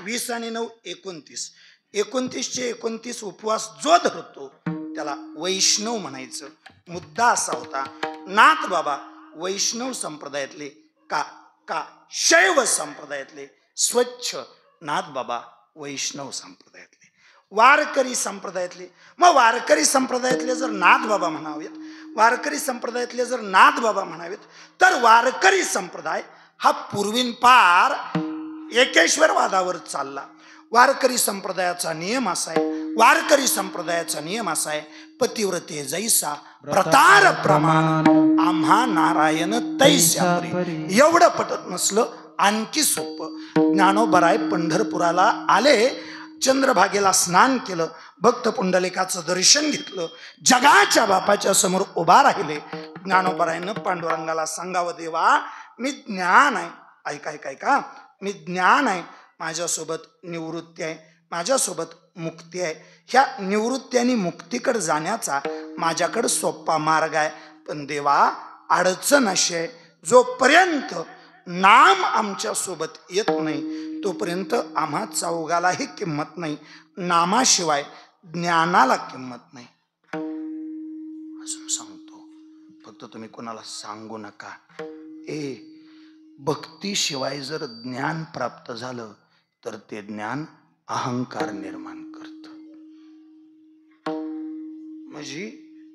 20 आणि 9 29. 29चे 29 उपवास जो धरतो त्याला वैष्णव म्हणायचं. मुद्दा असा होता नाथ बाबा वैष्णव संप्रदायातले का शैव संप्रदायातले स्वच्छ नाथ बाबा वैष्णव संप्रदायातले, वारकरी संप्रदायातले. मग वारकरी संप्रदायातले जर नाथ बाबा म्हणावेत, वारकरी संप्रदायातले जर नाथ बाबा म्हणावेत, तर वारकरी संप्रदाय हा पूर्वींपार एकेश्वरवादावर चालला. वारकरी संप्रदायाचा नियम असा आहे, वारकरी संप्रदायाचा नियम असा आहे, पतिव्रते जैसा प्रतार प्रमाण आम्हा नारायण तैस्या परी. एवढं पटत नसलं आणखी सोपं. ज्ञानोबराय पंढरपुराला आले, चंद्रभागेला स्नान केलं, भक्त पुंडलिकाचं दर्शन घेतलं, जगाच्या बापाच्या समोर उभा राहिले. ज्ञानोबरायनं पांडुरंगाला सांगावं, देवा मी ज्ञान आहे. ऐका मी ज्ञान आहे, माझ्यासोबत निवृत्ती आहे, माझ्यासोबत मुक्ती आहे. ह्या निवृत्ती आणि मुक्तीकडे जाण्याचा माझ्याकडे सोपा मार्ग आहे. पण देवा अडचण अशी आहे, जोपर्यंत नाम आमच्या सोबत येत नाही तोपर्यंत आम्हा चौघालाही किंमत नाही. नामाशिवाय ज्ञानाला किंमत नाही. अजून सांगतो, फक्त तुम्ही कोणाला सांगू नका. भक्तीशिवाय जर ज्ञान प्राप्त झालं तर ते ज्ञान अहंकार निर्माण करत. म्हणजे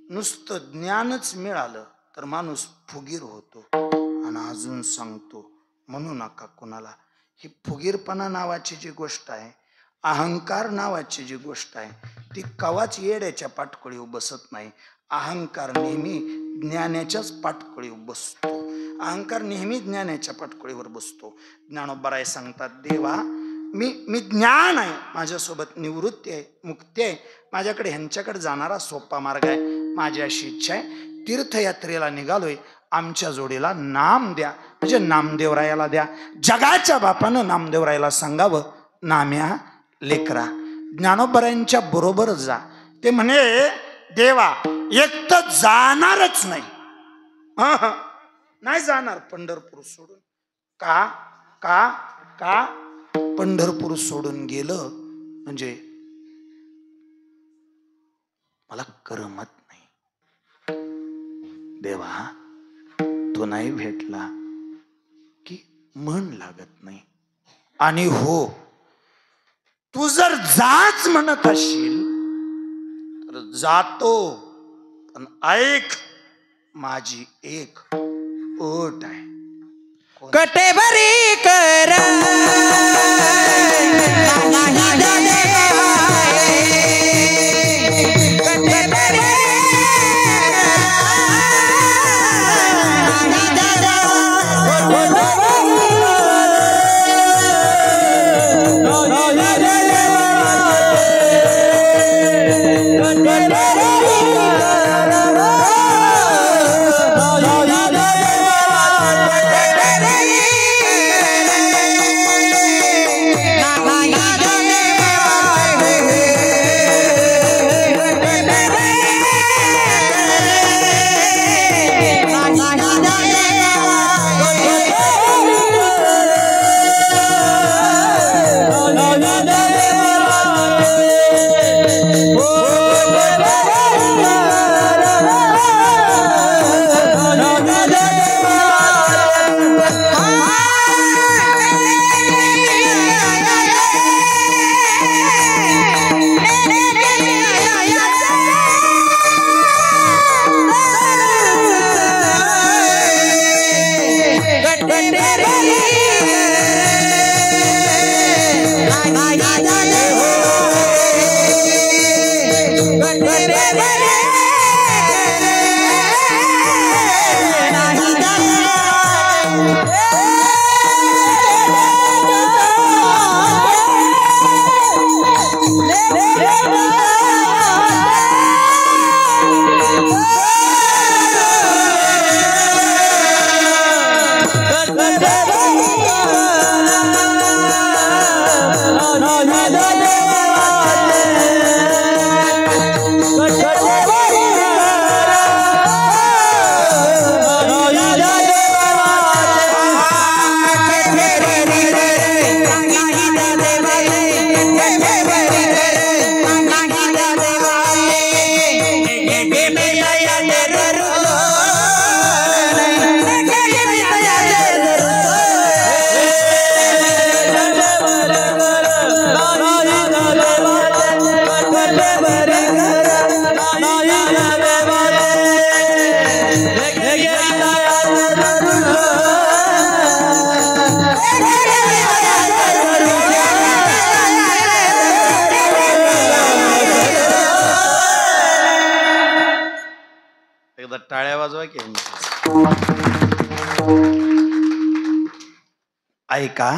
नुसतं ज्ञानच मिळालं तर माणूस फुगीर होतो. आणि अजून सांगतो, म्हणू नका कोणाला, ही फुगीरपणा नावाची जी गोष्ट आहे, अहंकार नावाची जी गोष्ट आहे, ती कवाच येड्याच्या पाठकोळीवर बसत नाही. अहंकार नेहमी ज्ञानाच्याच पाठकोळीवर बसतो. अहंकार नेहमी ज्ञानाच्या पाठकोळीवर बसतो. ज्ञानोबराय सांगतात, देवा मी ज्ञान आहे, माझ्यासोबत निवृत्ती आहे, मुक्ती आहे, माझ्याकडे ह्यांच्याकडे जाणारा सोपा मार्ग आहे. माझी अशी इच्छा आहे, तीर्थयात्रेला निघालोय, आमच्या जोडीला नाम द्या. म्हणजे नामदेवरायाला द्या. जगाच्या बापानं नामदेवरायाला सांगावं, नाम्या लेकरा ज्ञानोबरायांच्या बरोबर जा. ते म्हणे, देवा एक तर जाणारच नाही, नाही जाणार पंढरपूर सोडून. का पंढरपूर सोडून गेलं म्हणजे मला करमत नाही. देवा तो नाही भेटला की मन लागत नाही. आणि हो, तू जर जाच म्हणत असशील तर जातो, पण ऐक, माझी एक ओट आहे. कटेबरी कर एकदा टाळ्या वाजवा की. ऐका,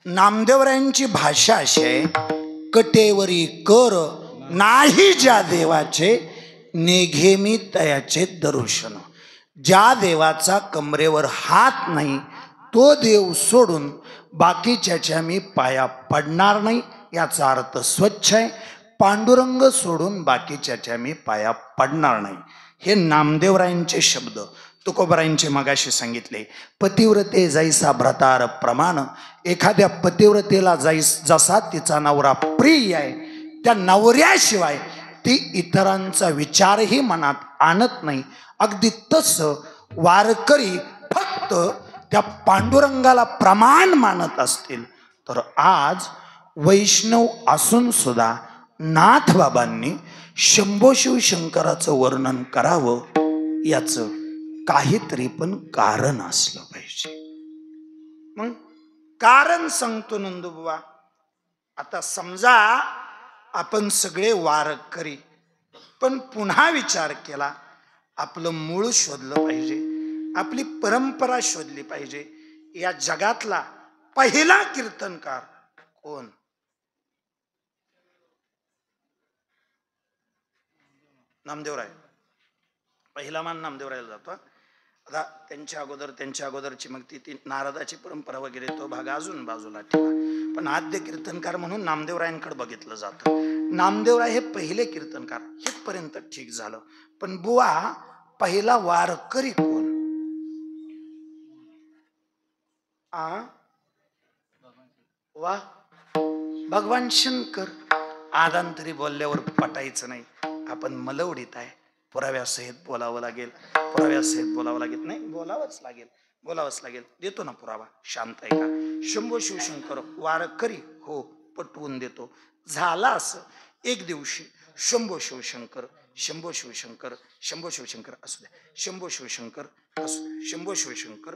नामदेवरायांची भाषा अशी आहे, कटेवरी कर नाही ज्या देवाचे, निघे मी तयाचे दर्शन. ज्या देवाचा कमरेवर हात नाही तो देव सोडून बाकीच्याच्या मी पाया पडणार नाही. याचा अर्थ स्वच्छ आहे. पांडुरंग सोडून बाकीच्याच्या मी पाया पडणार नाही. हे नामदेवरायांचे शब्द. तुकोबरायांचे मगाशी सांगितले, पतिव्रते जैसा भ्रतार प्रमाण. एखाद्या पतिव्रतेला जसा तिचा नवरा प्रिय आहे, त्या नवऱ्याशिवाय ती इतरांचा विचारही मनात आणत नाही. अगदी तसं वारकरी फक्त त्या पांडुरंगाला प्रमाण मानत असतील तर आज वैष्णव असून सुद्धा नाथबाबांनी शंभो शिवशंकराचं वर्णन करावं याचं काहीतरी पण कारण असलं पाहिजे. मग कारण सांगतो नंदुबुवा. आता समजा आपण सगळे वारकरी, पण पुन्हा विचार केला, आपलं मूळ शोधलं पाहिजे, आपली परंपरा शोधली पाहिजे. या जगातला पहिला कीर्तनकार कोण? नामदेवराय. पहिला मान नामदेवरायला जातो. आता त्यांच्या अगोदरची मग ती नारदाची परंपरा वगैरे तो भाग अजून बाजूला ठेवा. पण आद्य कीर्तनकार म्हणून नामदेवरायांकडे बघितलं जातं. नामदेवराय हे पहिले कीर्तनकार. हेपर्यंत ठीक झालं. पण बुवा पहिला वारकरी कोण? वा, भगवान शंकर आदांतरी बोलल्यावर पटायचं नाही. आपण मलवडीत आहे, पुराव्यासहित बोलावं लागेल. पुराव्यासहित बोलावं लागेल. नाही, बोलावंच लागेल, बोलावंच लागेल. देतो ना पुरावा. शांत आहे का? शंभो शिवशंकर वारकरी हो, पटवून देतो. झाला असं एक दिवशी शंभो शिवशंकर, शंभो शिवशंकर, शंभो शिवशंकर असू द्या, शंभो शिवशंकर असू द्या, शंभो शिवशंकर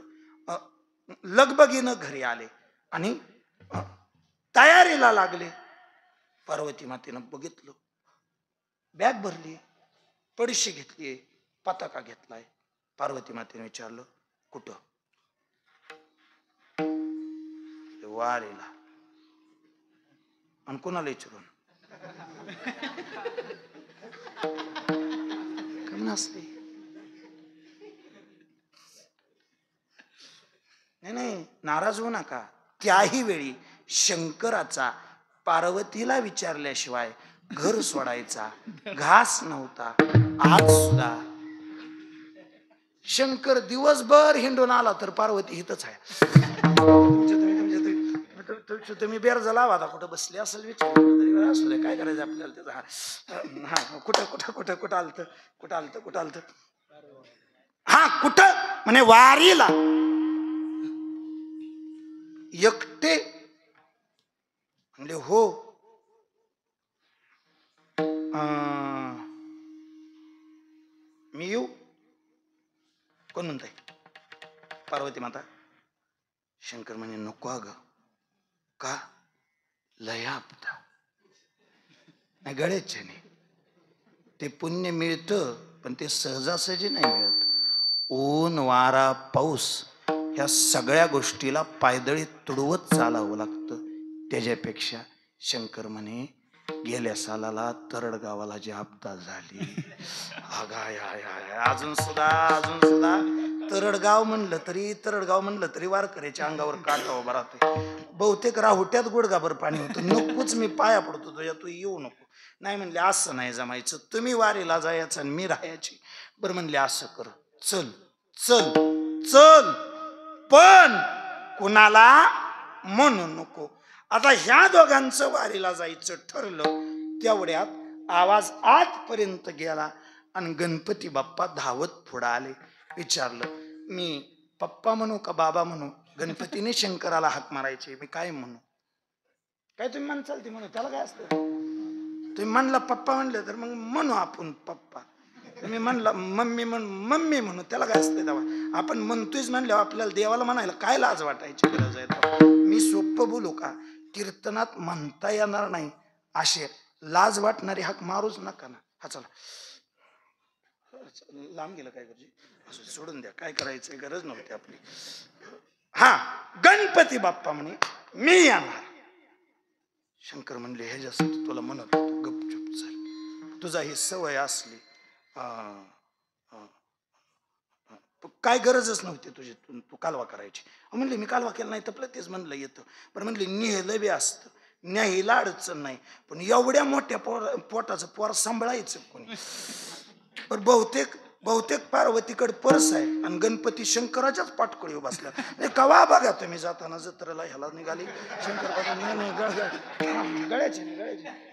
लगबगीनं घरी आले आणि तयारीला लागले. पार्वती मातेनं बघितलं, बॅग भरली, पडशी घेतली, पताका घेतलाय. पार्वती मातेने विचारलं, कुठं? वारीला. आणि कोणाला विचारून? नसते. नाही नाही, नाराज होऊ नका. त्याही वेळी शंकराचा पार्वतीला विचारल्याशिवाय घर सोडायचा घास नव्हता. आज सुद्धा शंकर दिवसभर हिंडून आला तर पार्वती हितच आहे. तुम्ही बेरजा लावा, आता कुठं बसले असेल विचार असू दे, काय करायचं आपल्याला त्याचा. हा, कुठं कुठं कुठं कुठं आलत, कुठं आलत, कुठं आलत, हा कुठं म्हणे वारीला. एकटे म्हणले हो. मी येऊ? कोण म्हणताय? पार्वती माता. शंकर म्हणे नको अगं. का? लयापता नाही, गळ्याचे नाही. ते पुण्य मिळतं पण ते सहजासहजी नाही मिळत. ऊन वारा पाऊस ह्या सगळ्या गोष्टीला पायदळी तुडवत चालावं लागतं. त्याच्यापेक्षा शंकर म्हणे गेल्या सालाला तरडगावाला जी आपदा झाली, अजून सुद्धा तरडगाव म्हणलं तरी वारकऱ्याच्या अंगावर काटा उभा राहतोय. बहुतेक राहुट्यात गुडगाभर पाणी होतं. नकोच, मी पाया पडतो तुझ्या, तू येऊ नको. नाही म्हणले असं नाही जमायचं, तुम्ही वारीला जायचं आणि मी राहायची. बरं म्हणले असं कर, चल चल चल, पण कुणाला म्हणू नको. आता ह्या दोघांचं वारीला जायचं ठरलं. तेवढ्यात आवाज आतपर्यंत गेला आणि गणपती बाप्पा धावत पुढे आले. विचारलं, मी पप्पा म्हणू का बाबा म्हणू? गणपतीने शंकराला हाक मारायचे, मी काय म्हणू? काय तुम्ही म्हणसाल ते म्हणू, त्याला काय असतं? तुम्ही म्हणला पप्पा म्हणले तर मग म्हणू आपण पप्पा. तुम्ही म्हणला मम्मी म्हणू, त्याला काय असतं? तेव्हा आपण म्हणतोयच म्हणल्यावर आपल्याला देवाला म्हणायला काय लाज वाटायची गरज आहे? मी सोपं बोलू का? कीर्तनात म्हणता येणार नाही असे लाज वाटणारी हाक मारूच नका ना. हा चला, लांब गेलं काय गरजे, असं सोडून द्या, काय करायचं गरज नव्हती आपली. हा, गणपती बाप्पा म्हणे मी येणार. शंकर म्हणले ह्याच्यासाठी तुला म्हणत होतो गपचूप चल, तुझा ही सवय असली काय गरजच नव्हती तुझी, तू कालवा करायची. म्हणले मी कालवा केला नाही तर तेच म्हणलं येतं. पण म्हणले नेहलं बी असतं, न्यायला अडचण नाही, पण एवढ्या मोठ्या पोटाचं पोर सांभाळायचं कोणी? पण बहुतेक पार्वतीकडे परस आहे आणि गणपती शंकराच्याच पाठकोळी बसल्या. कवा बघा तुम्ही जाताना जत्रेला ह्याला निघाली शंकर गळ्याचे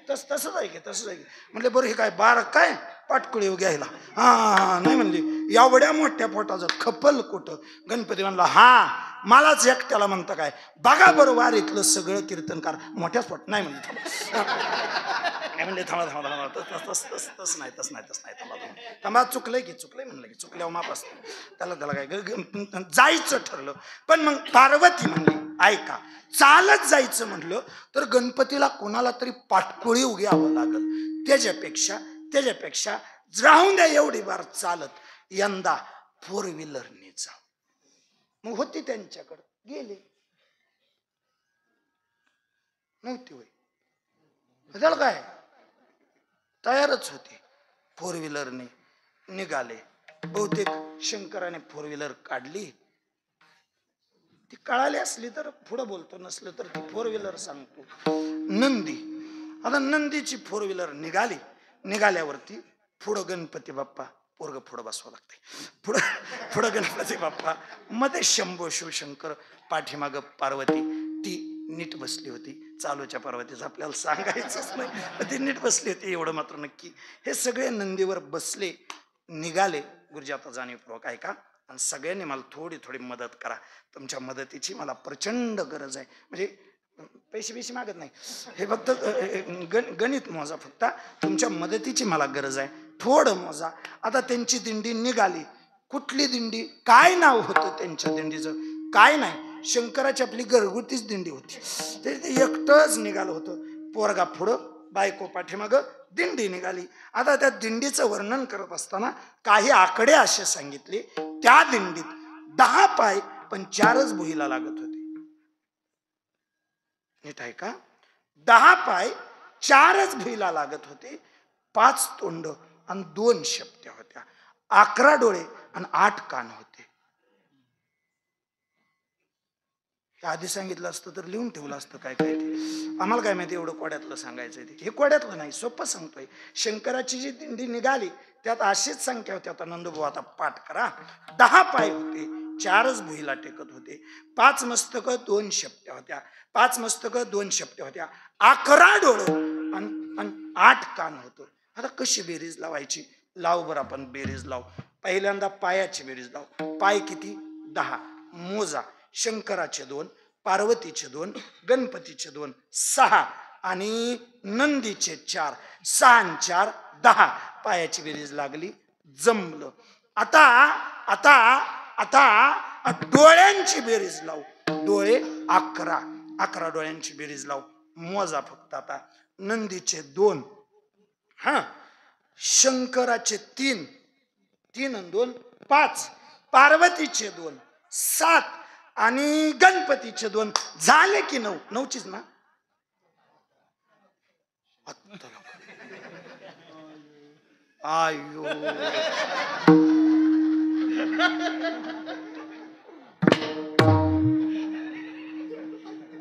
तसंच आहे की तसंच आहे की. म्हणले बरं हे काय बार काय पाठकोळी घ्यायला? हा नाही म्हणली एवढ्या मोठ्या पोटाचं खपल कुठं? गणपती म्हणला हा मलाच एकट्याला म्हणतं काय? बघा बरं वारीतलं सगळं कीर्तनकार मोठ्याच पोट. नाही म्हणले थांबा तस नाही थांबा चुकलंय म्हणलं की चुकल्यावर माप असतं त्याला काय जायचं ठरलं. पण मग पार्वती म्हणली ऐका, चालत जायचं म्हटलं तर गणपतीला कोणाला तरी पाठकोळी उघ्यावं लागल. त्याच्यापेक्षा राहून द्या एवढी बार चालत, यंदा 4 व्हीलरने जा. मग होती त्यांच्याकडे, गेले नव्हती होय त्याला काय तयारच होते. 4 व्हीलरने निघाले. बहुतेक शंकराने 4 व्हीलर काढली. ती कळाली असली तर पुढं बोलतो, नसलं तर ती 4 व्हीलर सांगतो. नंदी, आता नंदीची 4 व्हीलर निघाल्यावरती पुढं गणपती बाप्पा, पोरग पुढं बसवा लागते, पुढं गणपती बाप्पा, मध्ये शंभो शिवशंकर, पाठीमाग पार्वती. ती नीट बसली होती. चालूच्या पर्वतीच आपल्याला सांगायचंच नाही, पण ती नीट बसली होती एवढं मात्र नक्की. हे सगळे नंदीवर बसले, निघाले. गुरुजी आता जाणीवपूर्वक ऐका आणि सगळ्यांनी मला थोडी थोडी मदत करा. तुमच्या मदतीची मला प्रचंड गरज आहे. म्हणजे पैसे मागत नाही, हे फक्त गणित मोजा. फक्त तुमच्या मदतीची मला गरज आहे, थोडं मोजा. आता त्यांची दिंडी निघाली. कुठली दिंडी, काय नाव होतं त्यांच्या दिंडीचं काय नाही. शंकराची आपली घरगुतीच दिंडी होती. ते एकटंच निघालं होतं. पोरगा पुढं, बायको पाठीमागं, दिंडी निघाली. आता त्या दिंडीचं वर्णन करत असताना काही आकडे असे सांगितले. त्या दिंडीत 10 पाय पण 4च भुईला लागत होते. नीट आहे का? 10 पाय 4च भुईला लागत होते. 5 तोंड आणि 2 शेपट्या होत्या. 11 डोळे आणि 8 कान होते. आधी सांगितलं असतं तर लिहून ठेवलं असतं काय काय ते. आम्हाला काय माहिती एवढं कोड्यातलं सांगायचंय ते. हे कोड्यातलं नाही, सोपं सांगतोय. शंकराची जी दिंडी निघाली त्यात अशीच संख्या होती. आता नंदभाऊ आता पाठ करा. 10 पाय होते, 4च भुईला टेकत होते. 5 मस्तक 2 शेपट्या होत्या. 5 मस्तक 2 शेपट्या होत्या. 11 डोळं आणि 8 कान होतं. आता कशी बेरीज लावायची? लाव बरं, आपण बेरीज लाव. पहिल्यांदा पायाची बेरीज लाव. पाय किती? 10. मोजा. शंकराचे 2, पार्वतीचे 2, गणपतीचे 2, 6 आणि नंदीचे 4. 6 आणि 4 10. पायाची बेरीज लागली, जमलं. आता आता आता डोळ्यांची बेरीज लाव. डोळे 11. 11 डोळ्यांची बेरीज लाव. मोजा फक्त आता. नंदीचे 2, हा, शंकराचे 3, 3 आणि 2 5, पार्वतीचे 2 7 आणि गणपतीचे 2. झाले की 9. 9चीच ना? आयो,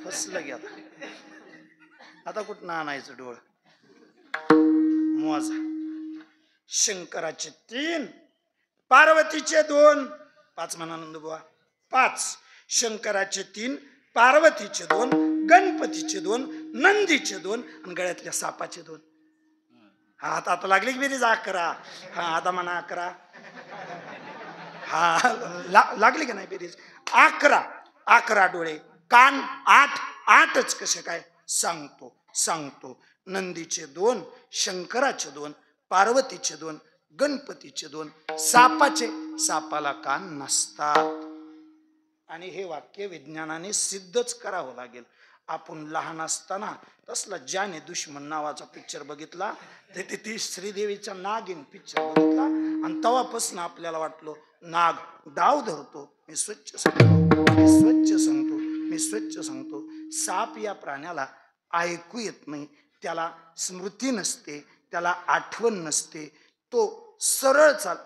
फसलं गेला. आता कुठं आणायचं डोळ? मोजा. शंकराचे 3, पार्वतीचे 2, 5 म्हणा नंदबुवा. 5 शंकराचे 3, पार्वतीचे 2, गणपतीचे 2, नंदीचे 2 आणि गळ्यातल्या सापाचे 2. हा, आता लागली की बेरीज 11. हा, आता म्हणा 11. हा, लागली की नाही बेरीज? 11. 11 डोळे, कान 8. 8च कसे काय? सांगतो. नंदीचे 2, शंकराचे 2, पार्वतीचे 2, गणपतीचे 2, सापाला कान नसतात. आणि हे वाक्य विज्ञानाने सिद्धच करावं लागेल. आपण लहान असताना तसला ज्याने दुश्मन नावाचा पिक्चर बघितला, ते ती श्रीदेवीचा नागिन पिक्चर बघितला आणि तेव्हापासून आपल्याला वाटलं नाग डाव धरतो. मी स्वच्छ सांगतो, साप या प्राण्याला ऐकू येत नाही, त्याला स्मृती नसते, त्याला आठवण नसते. तो सरळ चाल.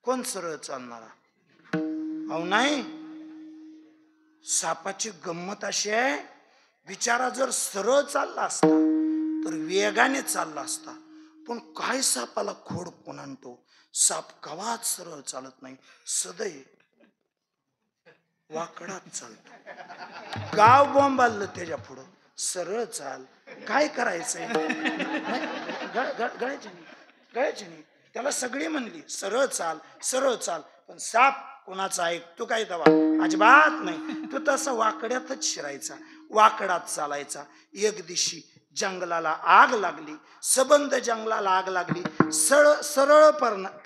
कोण सरळ चालणारा? अहो नाही, सापाची गंमत अशी आहे, बिचारा जर सरळ चालला असता तर वेगाने चालला असता. पण काय सापाला खोड कोण आणतो? साप कवाच सरळ चालत नाही, सदैव वाकडात चालतो. गाव बोंबाललं त्याच्या पुढं. सरळ चाल, काय करायचंय? गळ्याची नाही. त्याला सगळी म्हणली सरळ चाल, पण साप कोणाचा ऐकतो काय? तवा अजिबात नाही. तो तसा वाकड्यातच शिरायचा, वाकडात चालायचा. एक दिवशी जंगलाला आग लागली, सबंध जंगलाला आग लागली. सरळ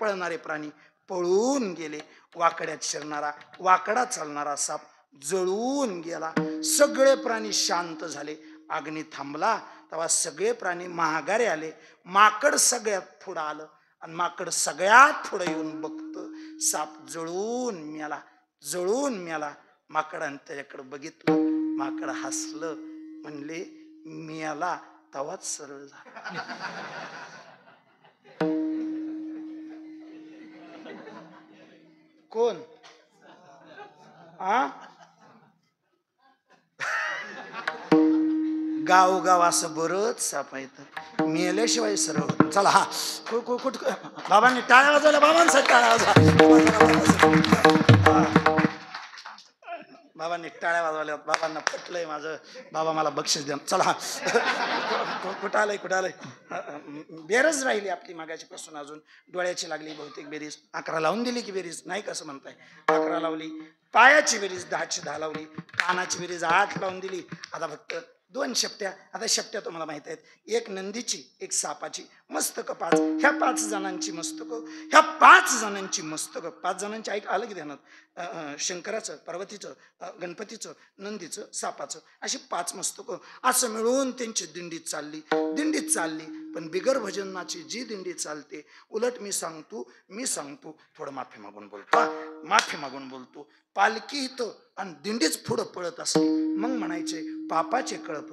पळणारे प्राणी पळून गेले. वाकड्यात शिरणारा, वाकडा चालणारा साप जळून गेला. सगळे प्राणी शांत झाले. अग्नी थांबला तेव्हा सगळे प्राणी माघारी आले. माकड सगळ्यात पुढं आलं आणि माकड सगळ्यात पुढे येऊन बघतं, साप जळून मेला. माकडाने त्याच्याकडे बघितलं. माकड हसलं, म्हणले मेला तवाच सरळ झाला. कोण? गाव असं बरंच साप येत, मेल्याशिवाय सरळ होत. चला, हा कुठ बाबांनी टाळ्या वाजवल्या, बाबांसाठी टाळ्या वाजवा. बाबांनी टाळ्या वाजवल्या, बाबांना पटलंय माझं, बाबा मला बक्षीस द्या. चला कुठं आलंय बेरज राहिली आपली मागाचीपासून, अजून डोळ्याची लागली बहुतेक बेरीज. 11 लावून दिली की बेरीज नाही कसं म्हणताय, 11 लावली. पायाची बेरीज 10ची 10 लावली. कानाची बेरीज 8 लावून दिली. आता फक्त 2 शेपट्या. आता शेपट्या तुम्हाला माहित आहेत, एक नंदीची एक सापाची, मस्तक 5. ह्या 5 जणांची मस्तक, ह्या 5 जणांची मस्तक, 5 जणांची ऐक आलं की ध्यानात, शंकराचं, पार्वतीचं, गणपतीचं, नंदीचं, सापाचं, अशी 5 मस्तक. असं मिळून त्यांची दिंडी चालली. पण बिगर भजनाची जी दिंडी चालते, उलट मी सांगतो थोडं माफी मागून बोलतो. पालखी इथं आणि दिंडीच पुढं पळत असली, मग म्हणायचे पापाचे कळप.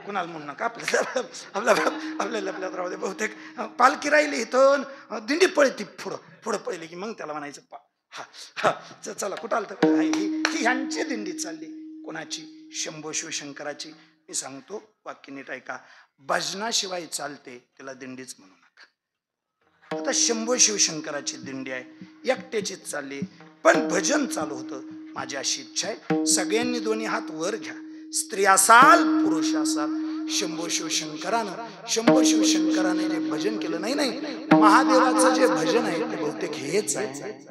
कुणाला म्हणू नका, आपल्याला राहू दे. बहुतेक पालखी राहिली इथं, दिंडी पळती पुढं पळली की मग त्याला म्हणायचं चला कुठं आलं तर. ही ह्यांची दिंडी चालली. कोणाची? शंभो शिवशंकराची. मी सांगतो वाक्य नीट ऐका, भजनाशिवाय चालते त्याला दिंडीच म्हणू नका. आता शंभो शिवशंकराची दिंडी आहे, एकट्याचीच चालली, पण भजन चालू होतं. माझी अशी इच्छा आहे, सगळ्यांनी दोन्ही हात वर घ्या. स्त्री असाल पुरुष असाल, शंभो शिवशंकराने जे भजन केलं, नाही महादेवाचं जे भजन आहे ते बहुतेक हेच आहे.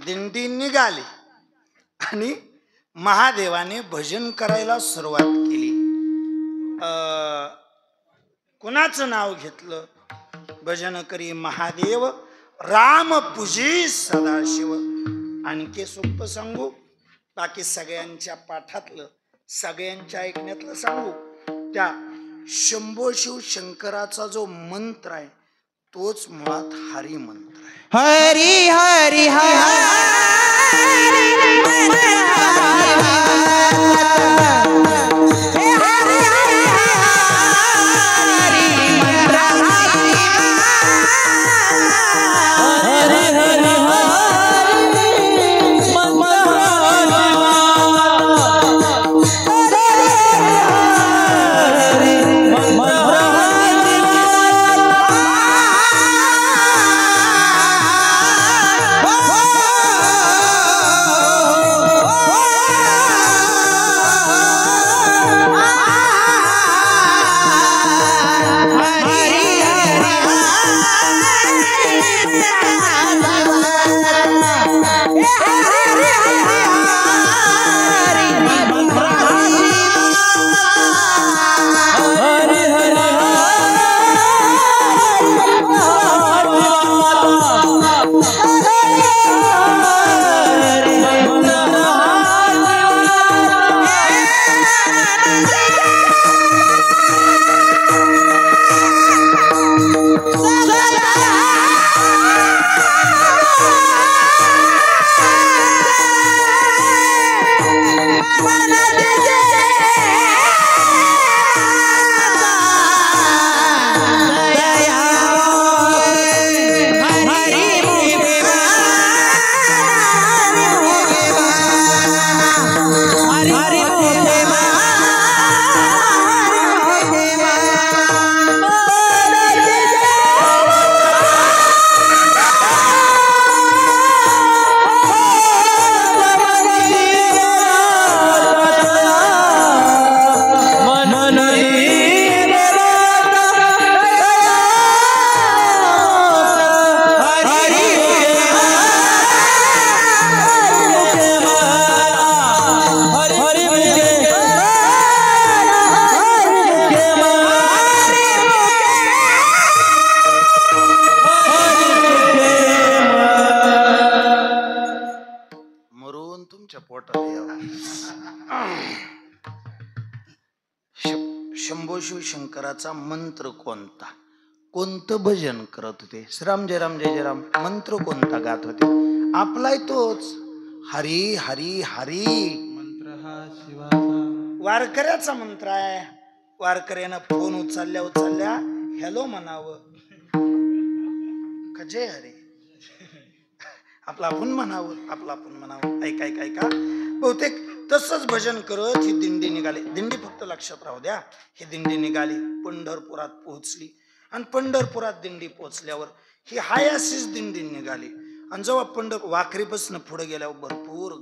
दिंडी निघाली आणि महादेवाने भजन करायला सुरुवात केली. कुणाचं नाव घेतलं? भजन करी महादेव, राम पूजी सदाशिव. आणखी सोपं सांगू, बाकी सगळ्यांच्या पाठातलं, सगळ्यांच्या ऐकण्यातलं सांगू, त्या शंभो शिव शंकराचा जो मंत्र आहे तोच मुळात हरी मंत्र आहे. हरी हरी हरी पोटात यावं. शंभो शिव शंकराचा मंत्र कोणता? कोणतं भजन करत होते? श्रीराम जय राम जय जय राम मंत्र कोणता गात होते? आपलाय तोच हरी हरी हरी. मंत्र हा शिवाचा. वारकऱ्याचा मंत्र आहे. वारकऱ्यानं फोन उचलल्या हॅलो म्हणावं का जय हरी आपला आपण म्हणावं. ऐका बहुतेक तसंच भजन करत ही दिंडी निघाली. दिंडी फक्त लक्षात राहू द्या. ही दिंडी निघाली, पंढरपुरात पोहोचली आणि पंढरपुरात दिंडी पोहोचल्यावर ही हाय अशीच दिंडी निघाली. आणि जेव्हा वाखरीपासून पुढे गेल्यावर भरपूर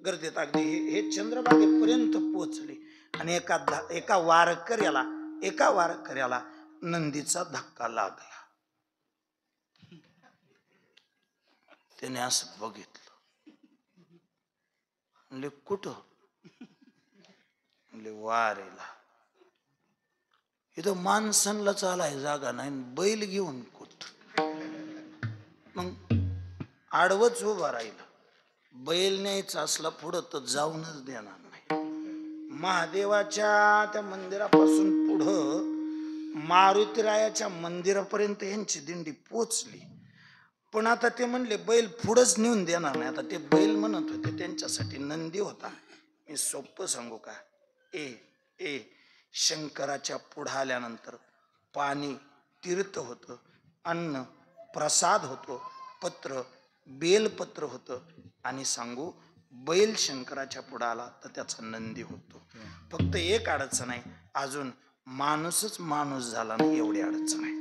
गर्दीत अगदी हे चंद्रभागेपर्यंत पोहोचली. आणि एका वारकऱ्याला नंदीचा धक्का लागला. त्याने असं बघितलं. म्हणले कुठं? म्हणले वारेला. इथं माणसांना चालाय जागा नाही, बैल घेऊन कुठ? मग आडवच उभा राहिला. बैल न्यायचा असला पुढं तर जाऊनच देणार नाही. महादेवाच्या त्या मंदिरापासून पुढं मारुतीरायाच्या मंदिरापर्यंत यांची दिंडी पोचली. पण आता ते म्हणले बैल पुढंच नेऊन देणार नाही. आता ते बैल म्हणत होते त्यांच्यासाठी नंदी होता. मी सोपं सांगू का? ए शंकराच्या पुढे आल्यानंतर पाणी तीर्थ होतं, अन्न प्रसाद होतो, बेलपत्र होतं. आणि सांगू बैल शंकराच्या पुढे आला तर त्याचा नंदी होतो. फक्त एक अडचण आहे, अजून माणूसच माणूस झाला नाही एवढी अडचण आहे.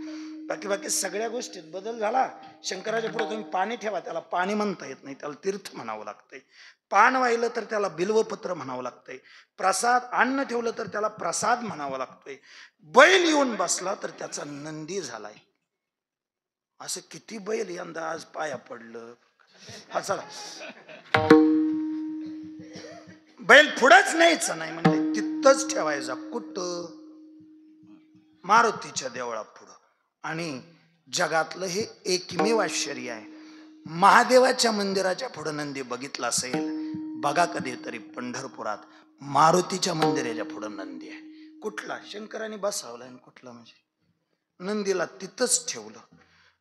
बाकी सगळ्या गोष्टीत बदल झाला. शंकराच्या पुढे तुम्ही पाणी ठेवा, त्याला पाणी म्हणता येत नाही, त्याला तीर्थ म्हणावं लागतंय. पान वाहिलं तर त्याला बिल्वपत्र म्हणावं लागतंय. अन्न ठेवलं तर त्याला प्रसाद म्हणावं लागतोय. बैल येऊन बसला तर त्याचा नंदी झालाय. असं किती बैल यंदा आज पाया पडलं. हा चला, बैल पुढंच न्यायचं नाही म्हणजे तिथंच ठेवायचा. कुठं? मारुतीच्या देवळा पुढं. आणि जगातलं हे एकमेव आश्चर्य आहे. महादेवाच्या मंदिराच्या पुढं नंदी बघितला असेल बघा कधीतरी. पंढरपुरात मारुतीच्या मंदिराच्या पुढं नंदी आहे. कुठला? शंकराने बसावला. आणि कुठला म्हणजे नंदीला तिथंच ठेवलं.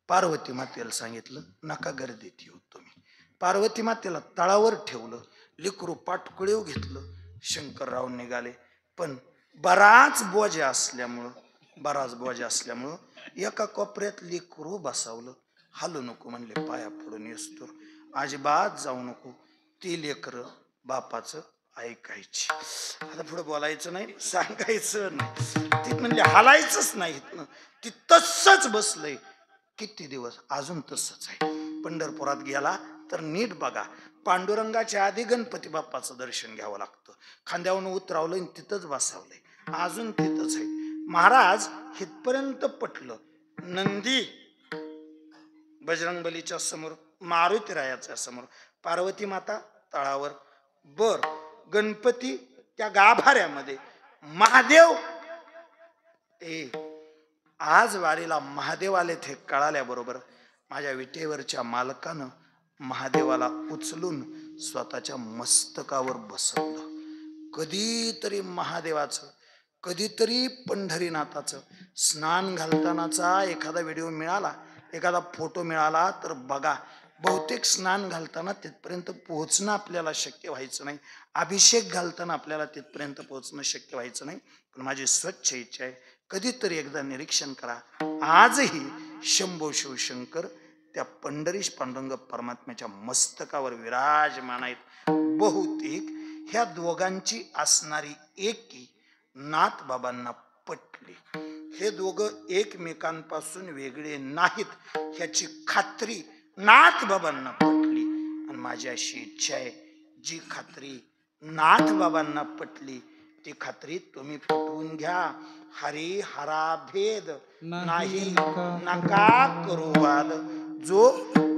पार्वती मातेला सांगितलं नका गर्दीत येऊ तुम्ही. पार्वती मातेला तळावर ठेवलं. लेकरू पाटकुळीव घेतलं. शंकरराव निघाले. पण बराच बोजा असल्यामुळं एका कोपऱ्यात लेकरू बसावलं. हालू नको म्हणले, पाया पडून येस्तोर अजिबात जाऊ नको. ती लेकर बापाचं ऐकायची. आता पुढे बोलायचं नाही, सांगायचं नाही. ती म्हणले हालायचंच नाही. ती तसंच बसलंय. किती दिवस अजून तसंच आहे. पंढरपुरात गेला तर नीट बघा, पांडुरंगाच्या आधी गणपती बाप्पाचं दर्शन घ्यावं लागतं. खांद्यावरून उतरावलं आणि तिथंच बसावलंय. अजून तिथंच आहे. महाराज हितपर्यंत पटलं. नंदी बजरंगबलीच्या समोर, मारुतीरायाच्या समोर, पार्वती माता तळावर, गणपती त्या गाभाऱ्यामध्ये, महादेव. आज वारीला महादेव आले ते कळाल्याबरोबर माझ्या विटेवरच्या मालकानं महादेवाला उचलून स्वतःच्या मस्तकावर बसवलं. कधीतरी महादेवाचं, कधीतरी पंढरीनाथाचं स्नान घालतानाचा एखादा व्हिडिओ मिळाला, एखादा फोटो मिळाला तर बघा. बहुतेक स्नान घालताना तिथपर्यंत पोहोचणं आपल्याला शक्य व्हायचं नाही. अभिषेक घालताना आपल्याला तिथपर्यंत पोहोचणं शक्य व्हायचं नाही. पण माझी स्वच्छ इच्छा आहे, कधीतरी एकदा निरीक्षण करा. आजही शंभो शिवशंकर त्या पंढरीश पांडुरंग परमात्म्याच्या मस्तकावर विराजमान आहेत. बहुतेक ह्या दोघांची असणारी एकी नाथ बाबांना पटली. हे दोघं एकमेकांपासून वेगळे नाहीत ह्याची खात्री नाथ बाबांना पटली. आणि माझी अशी इच्छा आहे, जी खात्री नाथ बाबांना पटली ती खात्री तुम्ही पटवून घ्या. हरी हरा भेद नाही नका करू वाद. जो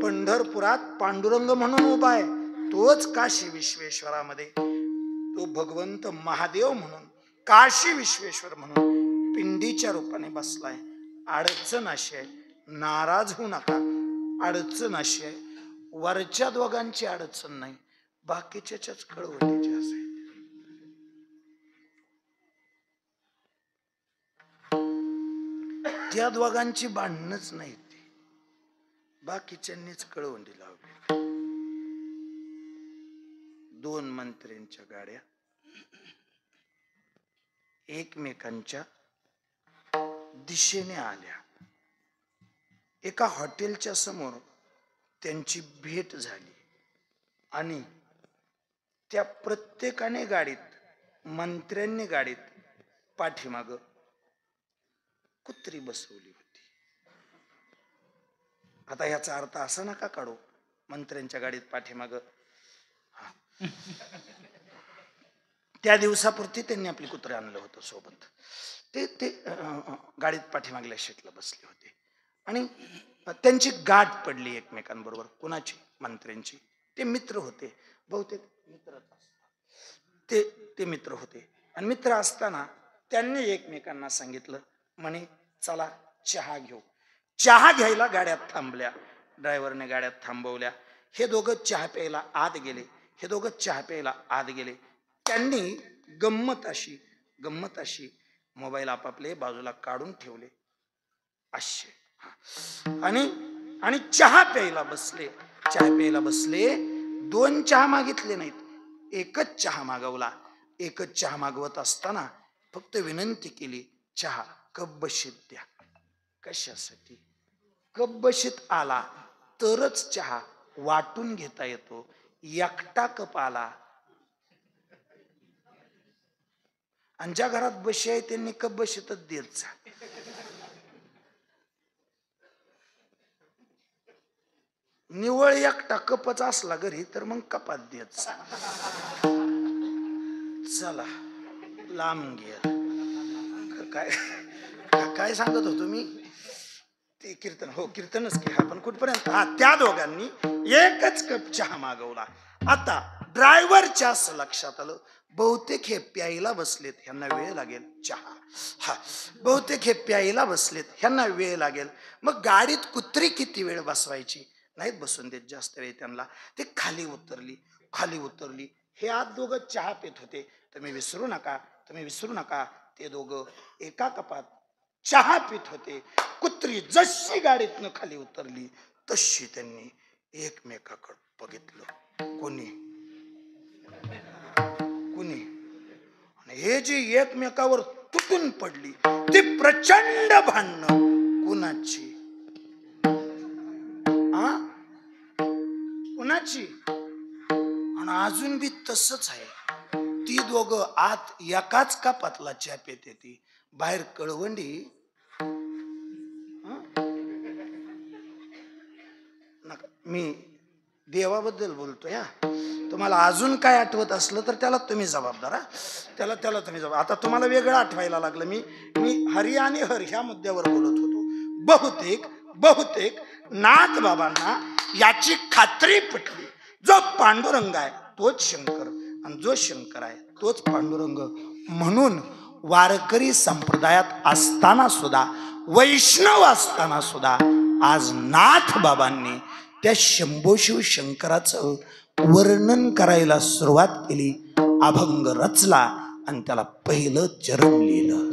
पंढरपुरात पांडुरंग म्हणून उभा आहे तोच काशी विश्वेश्वरामध्ये, तो भगवंत महादेव म्हणून, काशी विश्वेश्वर म्हणून पिंडीच्या रूपाने बसलाय. अडचण अशी आहे, नाराज होऊ नका. अडचण अशी आहे, वरच्या दोघांची अडचण नाही, बाकीच्याच कळवटीचे असायचे. त्या दोघांची भांडणच नाही ती, बाकीच्यांनीच कळवंडी लावली. दोन मंत्र्यांच्या गाड्या एकमेकांच्या दिशेने आल्या. एका हॉटेलच्या समोर त्यांची भेट झाली आणि त्या प्रत्येकाने गाडीत, मंत्र्यांनी गाडीत पाठीमाग कुत्री बसवली होती. आता याचा अर्थ असा नका काढू मंत्र्यांच्या गाडीत पाठीमाग. त्या दिवसापुरती त्यांनी आपली कुत्रे आणलं होतं सोबत. ते गाडीत पाठीमागल्या शीटला बसले होते आणि त्यांची गाठ पडली एकमेकांबरोबर. कुणाची? मंत्र्यांची. ते मित्र होते, बहुतेक मित्रच असतात. ते मित्र होते आणि मित्र असताना त्यांनी एकमेकांना सांगितलं म्हणे चला चहा घेऊ. चहा घ्यायला गाड्यात थांबल्या. ड्रायव्हरने गाड्यात थांबवल्या. हे दोघं चहा प्यायला आत गेले. हे दोघं चहा प्यायला आत गेले. त्यांनी गंमत अशी मोबाईल आपापले बाजूला काढून ठेवले असे आणि चहा प्यायला बसले. दोन चहा मागितले नाहीत, एकच चहा मागवला. एकच चहा मागवत असताना फक्त विनंती केली, चहा कप बशीत द्या. कशासाठी? कप बशीत आला तरच चहा वाटून घेता येतो. एकटा कप आला आणि ज्या घरात बशी आहे त्यांनी कप बशीतच देत जा. निवळ एकटा कपच असला घरी तर मग कपात देत जा. चला लांब घ्या. काय सांगत होतो मी? ते कीर्तन. हो कीर्तनच की. आपण कुठपर्यंत? त्या दोघांनी एकच कप चहा मागवला. आता ड्रायव्हरच्या असं लक्षात आलं बहुतेक हे प्यायला बसलेत, ह्यांना वेळ लागेल चहा. बहुतेक हे प्यायला बसलेत, ह्यांना वेळ लागेल. मग गाडीत कुत्री किती वेळ बसवायची? नाहीत बसून देत जास्त वेळ त्यांना. ते खाली उतरली. हे आज दोघं चहा पित होते. तुम्ही विसरू नका ते दोघं एका कपात चहा पित होते. कुत्री जशी गाडीतनं खाली उतरली तशी त्यांनी एकमेकाकडे बघितलं. कोणी हे जी एकमेकावर तुटून पडली ती प्रचंड भांडणं. कुणाची? आणि अजून बी तसंच आहे. ती दोघं आत एकाच कपातला चहा पिते, ती बाहेर कळवंडी. मी देवाबद्दल बोलतोय. तुम्हाला अजून काय आठवत असलं तर त्याला तुम्ही जबाबदार. त्याला तुम्ही जबाबदार. आता तुम्हाला वेगळं आठवायला लागलं. मी हरी आणि हर ह्या मुद्द्यावर बोलत होतो. बहुतेक नाथ बाबांना याची खात्री पटली. जो पांडुरंग आहे तोच शंकर आणि जो शंकर आहे तोच पांडुरंग. म्हणून वारकरी संप्रदायात असताना सुद्धा, वैष्णव असताना सुद्धा आज नाथ बाबांनी त्या शंभो शिव शंकराचं वर्णन करायला सुरुवात केली. अभंग रचला आणि त्याला पहिलं चरण लिहिलं.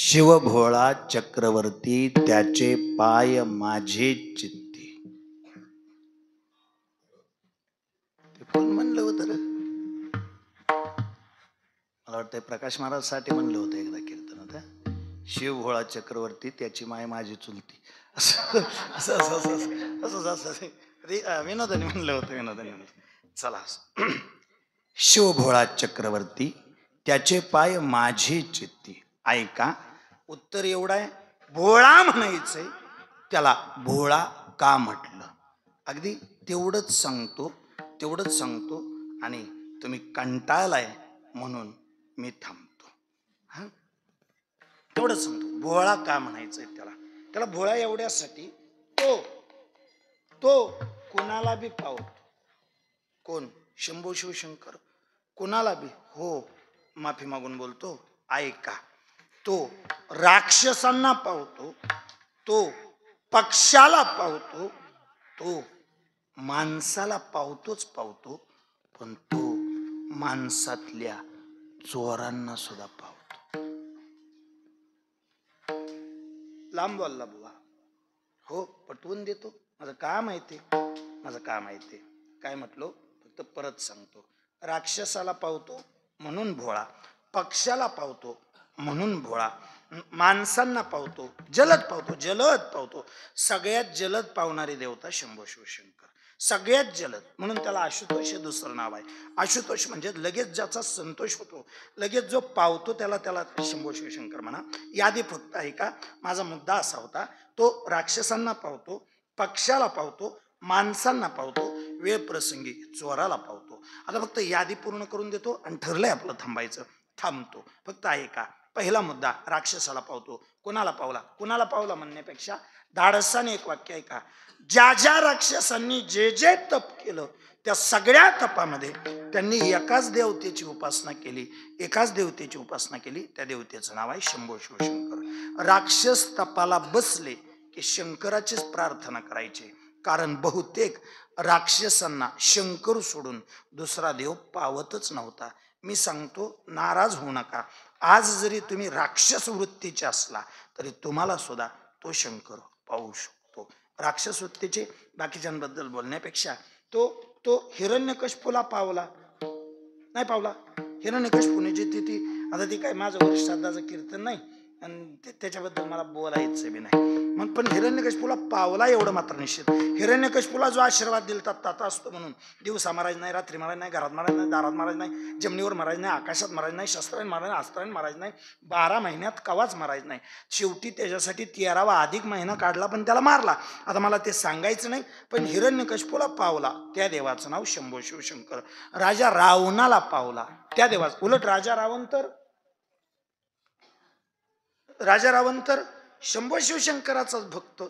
शिवभोळा चक्रवर्ती त्याचे पाय माझे चित्ती. ते कोण म्हणलं होतं रे? मला वाटतं प्रकाश महाराज साठी म्हणलं होतं एकदा कीर्तन होतं. शिवभोळा चक्रवर्ती त्याची माय माझी चुलती. असं असं असं असं असं असं विनोदाने म्हणलं होतं, विनोदाने म्हणलं. चला, शिवभोळा चक्रवर्ती त्याचे पाय माझी चित्ती. ऐका, उत्तर एवढं आहे, भोळा म्हणायचंय त्याला भोळा का म्हटलं. अगदी तेवढंच सांगतो, तेवढंच सांगतो. आणि तुम्ही कंटाळलाय म्हणून मी थांबतो. हा, तेवढंच सांगतो, भोळा का म्हणायचंय त्याला. त्याला भोळा एवढ्यासाठी, तो कुणाला बी पावतो. कोण? शंभू शिवशंकर. कुणाला बी, हो माफी मागून बोलतो, ऐका, तो राक्षसांना पावतो, तो पक्षाला पावतो, तो माणसाला पावतोच पावतो, पण तो माणसातल्या चोरांना सुद्धा पावतो. लांब बोलला बुवा, हो पटवून देतो. माझं काम माहिती, माझं काम माहिती. काय म्हटलो, फक्त परत सांगतो. राक्षसाला पावतो म्हणून भोळा, पक्षाला पावतो म्हणून भोळा, माणसांना पावतो, जलद पावतो, जलद पावतो. सगळ्यात जलद पावणारी देवता शंभू शिवशंकर, सगळ्यात जलद. म्हणून त्याला आशुतोष हे दुसरं नाव आहे. आशुतोष म्हणजे लगेच ज्याचा संतोष होतो, लगेच जो पावतो त्याला त्याला शंभू शिवशंकर म्हणा. यादी फक्त आहे का, माझा मुद्दा असा होता, तो राक्षसांना पावतो, पक्षाला पावतो, माणसांना पावतो, वेळ प्रसंगी चोराला पावतो. आता फक्त यादी पूर्ण करून देतो आणि ठरलंय आपलं थांबायचं, थांबतो. फक्त आहे का, पहिला मुद्दा, राक्षसाला पावतो. कुणाला पावला, कुणाला पावला म्हणण्यापेक्षा धाडसाने एक वाक्य आहे का, ज्या ज्या राक्षसांनी जे जे तप केलं त्या सगळ्या तपामध्ये त्यांनी एकाच देवतेची उपासना केली, एकाच देवतेची उपासना केली. त्या देवतेचं नाव आहे शंभू शिवशंकर. राक्षस तपाला बसले की शंकराचीच प्रार्थना करायची, कारण बहुतेक राक्षसांना शंकर सोडून दुसरा देव पावतच नव्हता. मी सांगतो, नाराज होऊ नका. आज जरी तुम्ही राक्षस वृत्तीचे असला तरी तुम्हाला सुद्धा तो शंकर पाहू शकतो. राक्षस वृत्तीचे बाकीच्यांबद्दल बोलण्यापेक्षा तो हिरण्यकश्यपूला पावला नाही, पावला हिरण्यकश्यपूने जी ती आता ती काय माझं वर्ष श्राद्धाचं कीर्तन नाही आणि त्याच्याबद्दल मला बोलायचं बी नाही. मग पण हिरण्यकश्यपूला पावला एवढं मात्र निश्चित. हिरण्यकश्यपूला जो आशीर्वाद दिलता ताता असतो म्हणून, दिवसा महाराज नाही, रात्री महाराज नाही, घरात महाराज नाही, दारात महाराज नाही, जमिनीवर महाराज नाही, आकाशात महाराज नाही, शस्त्राने महाराज नाही, अस्त्राने महाराज नाही, 12 महिन्यात कवाच महाराज नाही. शेवटी त्याच्यासाठी 13वा अधिक महिना काढला पण त्याला मारला. आता मला ते सांगायचं नाही, पण हिरण्यकश्यपूला पावला त्या देवाचं नाव शंभू शिवशंकर. राजा रावणाला पावला त्या देवाचं. उलट राजा रावण तर शंभू शिवशंकराचाच भक्त.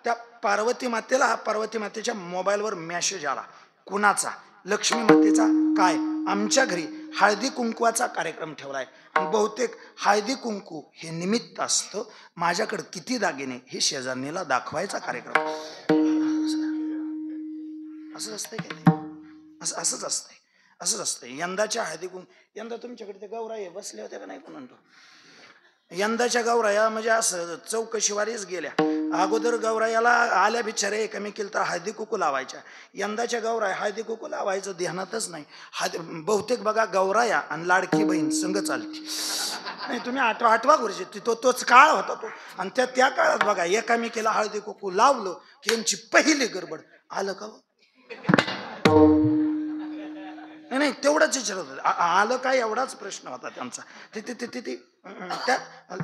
त्या पार्वती मातेला, पार्वती मातेच्या मोबाईलवर मेसेज आला. कुणाचा? लक्ष्मी मातेचा. काय? आमच्या घरी हळदी कुंकवाचा कार्यक्रम ठेवलाय आणि बहुतेक हळदी कुंकू हे निमित्त असतं, माझ्याकडे किती दागिने हे शेजारणीला दाखवायचा कार्यक्रम. असं असतंय की नाही? असंच असतंय, असंच असतंय. यंदाच्या हळदी कुंकू, यंदा तुमच्याकडे ते गौराई बसले होते का नाही कोणतो? यंदाच्या गौराया म्हणजे असं चौकशीवारीच गेल्या. अगोदर गौरायाला आल्या बिचारे एकमेकीला तर हळदी कुकू लावायच्या. यंदाच्या गौराया हळदी कुकू लावायचं ध्यानातच नाही. बहुतेक बघा गौराया आणि लाडकी बहीण संघ चालती. नाही तुम्ही आठवा गुरुजी, तोच काळ होता तो. आणि त्या काळात बघा एकामेकीला हळदी कुकू लावलं की यांची पहिली गडबड, आलं का? नाही तेवढाच विचारत होतं, आलं काय एवढाच प्रश्न होता त्यांचा. त्या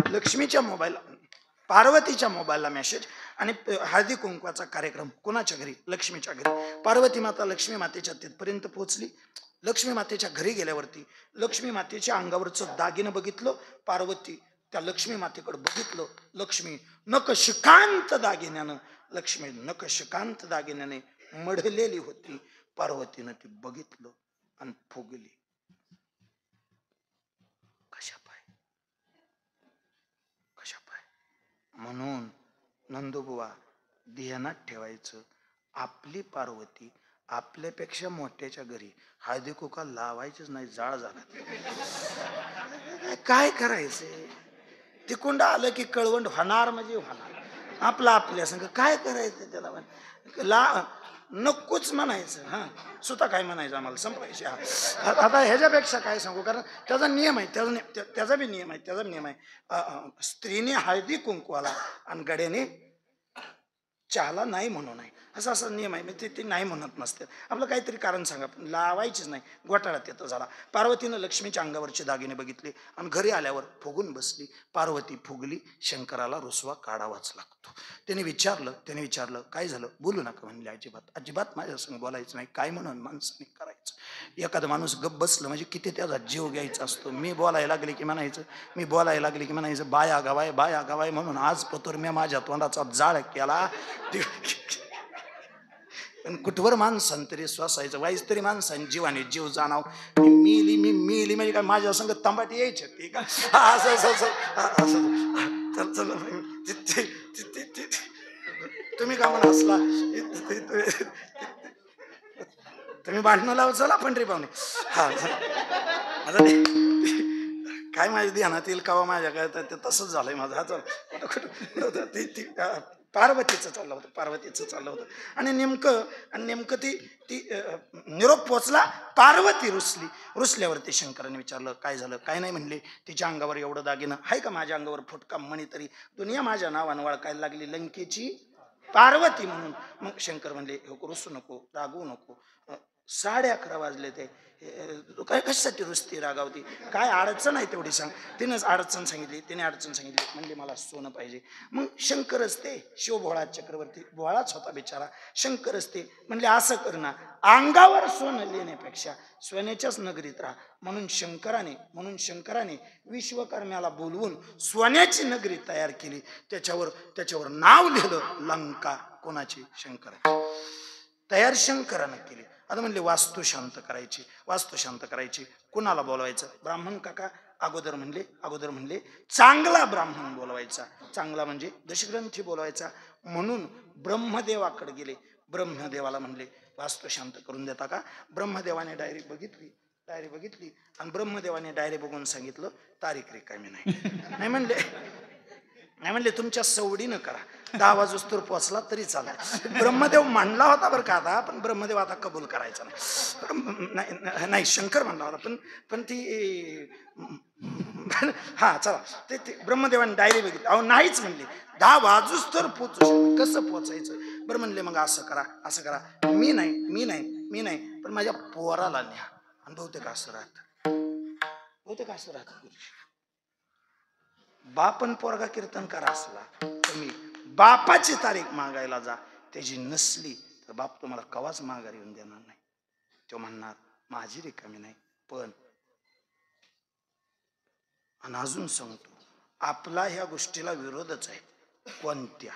लक्ष्मीच्या मोबाईल, पार्वतीच्या मोबाईलला मेसेज आणि हळदी कुंकवाचा कार्यक्रम कोणाच्या घरी? लक्ष्मीच्या घरी. पार्वती माता लक्ष्मी मातेच्या तिथपर्यंत पोहोचली. लक्ष्मी मातेच्या घरी गेल्यावरती लक्ष्मी मातेच्या अंगावरचं दागिनं बघितलं. पार्वती त्या लक्ष्मी मातेकडे बघितलं. लक्ष्मी नकशिकांत दागिन्यानं, लक्ष्मी नकशिकांत दागिन्याने मढलेली होती. पार्वतीनं ती बघितलं आणि फुगली. कशा पाय, कशा पाय. म्हणून नंदुबुवा ध्यानात ठेवायचं, आपली पार्वती आपल्यापेक्षा मोठ्याच्या घरी हळदी कुंकू लावायचीच नाही, जाळ झाला. काय करायचंय? तिकुंड आलं की कळवंड होणार म्हणजे होणार. आपला आपल्या संग काय करायचं त्याला नकोच म्हणायचं. हा सुद्धा काय म्हणायचं आम्हाला संपायचे. आता ह्याच्यापेक्षा काय सांगू, कारण त्याचा नियम आहे, त्याचा बी नियम आहे, त्याचा नियम आहे. स्त्रीने हळदी कुंकवाला आणि गड्याने चहाला नाही म्हणू नये, असा नियम आहे. मी ते नाही म्हणत नसते. आपलं काहीतरी कारण सांगा, लावायचीच नाही. घोटाळ्यात येतं झाला. पार्वतीनं लक्ष्मीच्या अंगावरचे दागिने बघितले आणि घरी आल्यावर फुगून बसली. पार्वती फुगली. शंकराला रुसवा काढावाच लागतो. त्याने विचारलं काय झालं? बोलू नका म्हणले. अजिबात माझ्या संग बोलायचं नाही. काय म्हणून माणसाने करायचं? एखादा माणूस गप बसलं म्हणजे किती त्याचा जीव घ्यायचा असतो. मी बोलायला लागले की म्हणायचं बाया गवाय म्हणून आज पतोर मी माझ्या तोंडाचा जाळ केला. पण कुठवर माणसानं तरी श्वासायचं, वाईच तरी माणसाने जीवाने जीव जाणाव. मी मेली म्हणजे काय माझ्या संग तंबाटी यायचे ते का? तुम्ही का म्हणा हसला? तुम्ही भांडणं लावत चला पंढरी पाहुणे. हा आता काय माझ्या ध्यानात येईल कावा माझ्या काय ते तसंच झालंय माझं. हा चल पार्वतीचं चाललं होतं आणि नेमकं ती निरोप पोचला. पार्वती रुसल्यावरती शंकराने विचारलं काय झालं? काय नाही म्हणले. तिच्या अंगावर एवढं दागिनं आहे का? माझ्या अंगावर फुटका म्हणी तरी दुनिया माझ्या नावानं वळखायला लागली, लंकेची पार्वती म्हणून. मग शंकर म्हणले रुसू नको, रागवू नको. 11:30 वाजले ते. काय कशासाठी रुसती, रागावती? काय अडचण आहे तेवढी सांग. तिने अडचण सांगितली. म्हणले मला सोनं पाहिजे. मग शंकरच ते शिवभोळा चक्रवर्ती, भोळाच होता बिचारा. शंकरच ते म्हणले असं कर ना, अंगावर सोनं लेण्यापेक्षा सोन्याच्याच नगरीत राहा. म्हणून शंकराने विश्वकर्म्याला बोलवून सोन्याची नगरी तयार केली. त्याच्यावर नाव लिहिलं लंका. कोणाची? शंकराची. तयार शंकरानं केली. आता म्हणले वास्तू शांत करायची. कुणाला बोलवायचं? ब्राह्मण काका अगोदर म्हणले चांगला ब्राह्मण बोलवायचा. चांगला म्हणजे दशग्रंथी बोलवायचा. म्हणून ब्रह्मदेवाकडे गेले. ब्रह्मदेवाला म्हणले वास्तू शांत करून देता का? ब्रह्मदेवाने डायरी बघितली आणि ब्रह्मदेवाने डायरी बघून सांगितलं तारीख रिकामी नाही म्हणले तुमच्या सवडीनं करा. 10 वाजूस्तोवर पोचला तरी चालेल. ब्रह्मदेव म्हणला होता बरं का आता, पण ब्रह्मदेव आता कबूल करायचा नाही. शंकर म्हणला होता पण ती हा चला ते ब्रह्मदेवाने डायरी बघितली. अहो नाहीच म्हणले. 10 वाजूस्तोवर पोचू. कसं पोचायचं? बरं म्हणले मग असं करा. मी नाही पण माझ्या पोराला न्या. आणि बहुतेक असं राहत बापन पोरगा कीर्तनकार असला तुम्ही बापाची तारीख मागायला जा. त्याची नसली तर बाप तुम्हाला कवाच माघारी येऊन देणार नाही. तो म्हणणार माझी रिकामी नाही. पण आणि अजून सांगतो, आपला ह्या गोष्टीला विरोधच आहे. कोणत्या?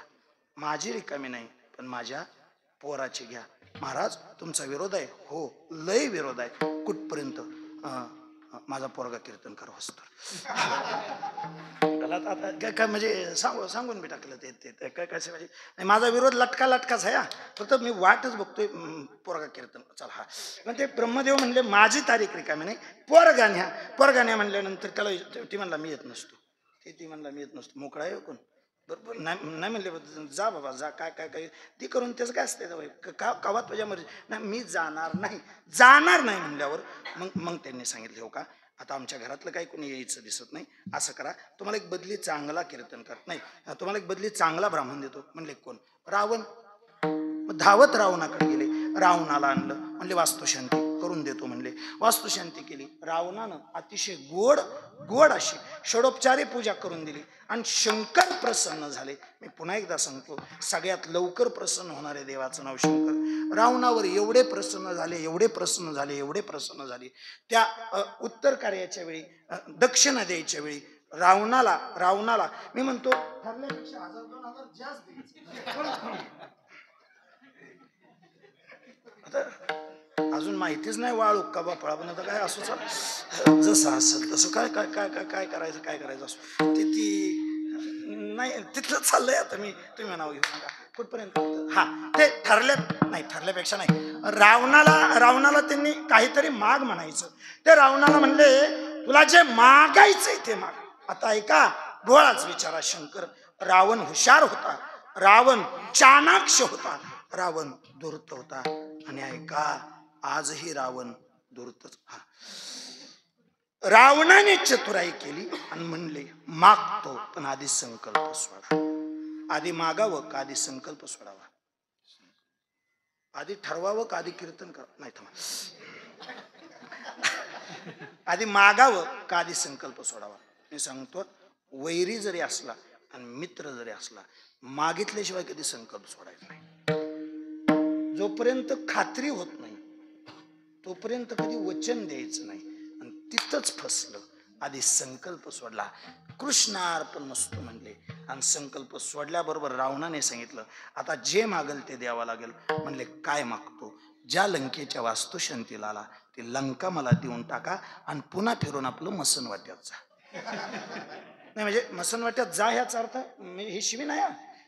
माझी रिकामी नाही पण माझ्या पोराची घ्या. महाराज तुमचा विरोध आहे? हो लय विरोध आहे. कुठपर्यंत? माझा पोरगा कीर्तनकार असतो. काय म्हणजे सांगून मी टाकलं ते काय म्हणजे माझा विरोध लटकाच आहे. फक्त मी वाटच बघतोय पोरगा कीर्तन. चला हा पण ते ब्रह्मदेव म्हणले माझी तारीख रिकामी नाही, पोरगा न्या म्हणल्यानंतर त्याला ती म्हणला मी येत नसतो. ती म्हणला मी येत नसतो. मोकळा आहे कोण? बरोबर नाही म्हणले जा बाबा जा. काय ती करून त्याचं काय असतं कवा तुझ्या मर्जी. नाही मी जाणार नाही म्हणल्यावर मग त्यांनी सांगितलं हो का आता आमच्या घरातलं काही कोणी यायचं दिसत नाही. असं करा तुम्हाला एक बदली चांगला कीर्तनकार नाही, तुम्हाला एक बदली चांगला ब्राह्मण देतो. म्हणले कोण? रावण. धावत रावणाकडे गेले. रावणाला आणलं. म्हणले वास्तुशांती करून देतो म्हणले. वास्तुशांती केली. रावणानं अतिशय गोड अशी षडोपचारी पूजा करून दिली आणि शंकर प्रसन्न झाले. मी पुन्हा एकदा सांगतो, सगळ्यात लवकर प्रसन्न होणारे देवाचं नाव शंकर. रावणावर एवढे प्रसन्न झाले त्या उत्तर कार्याच्या वेळी, दक्षिणा द्यायच्या वेळी रावणाला मी म्हणतो ठरल्यापेक्षा 1000-2000 जास्त द्यायचे. अजून माहितीच नाही वाळू का बापळा, पण आता काय असो चाल जसं असेल तसं काय करायचं असो ती नाही तिथलं चाललंय. आता तुम्ही नाव घेऊ नका कुठपर्यंत. हा ते ठरल्यापेक्षा नाही. रावणाला त्यांनी काहीतरी म्हणायचं. ते रावणाला म्हणले तुला जे मागायचंय ते माग. आता ऐका भोळाच विचारा शंकर. रावण हुशार होता, रावण चाणाक्ष होता, रावण धूर्त होता. आणि ऐका, आजही रावण धूर्तच. रावणाने चतुराई केली आणि म्हणले मागतो, पण आधी संकल्प सोडा. आधी मागावं का आधी संकल्प सोडावा? आधी ठरवावं का आधी कीर्तन कर? नाही थांबा. आधी मागावं का आधी संकल्प सोडावा? मी सांगतो, वैरी जरी असला आणि मित्र जरी असला, मागितल्याशिवाय कधी संकल्प सोडायचा नाही. जोपर्यंत खात्री होत नाही तोपर्यंत कधी वचन द्यायचं नाही. आणि तिथंच फसलं. आधी संकल्प सोडला. कृष्णार्पण नसतो म्हणले. आणि संकल्प सोडल्याबरोबर रावणाने सांगितलं आता जे मागल ते द्यावं लागेल. म्हणले काय मागतो? ज्या लंकेच्या वास्तुशांतीला आला ती लंका मला देऊन टाका आणि पुन्हा फिरून आपलं मसन वाट्यात जा. नाही म्हणजे मसन वाट्यात जा ह्याचा अर्थ हे शिवी नाही.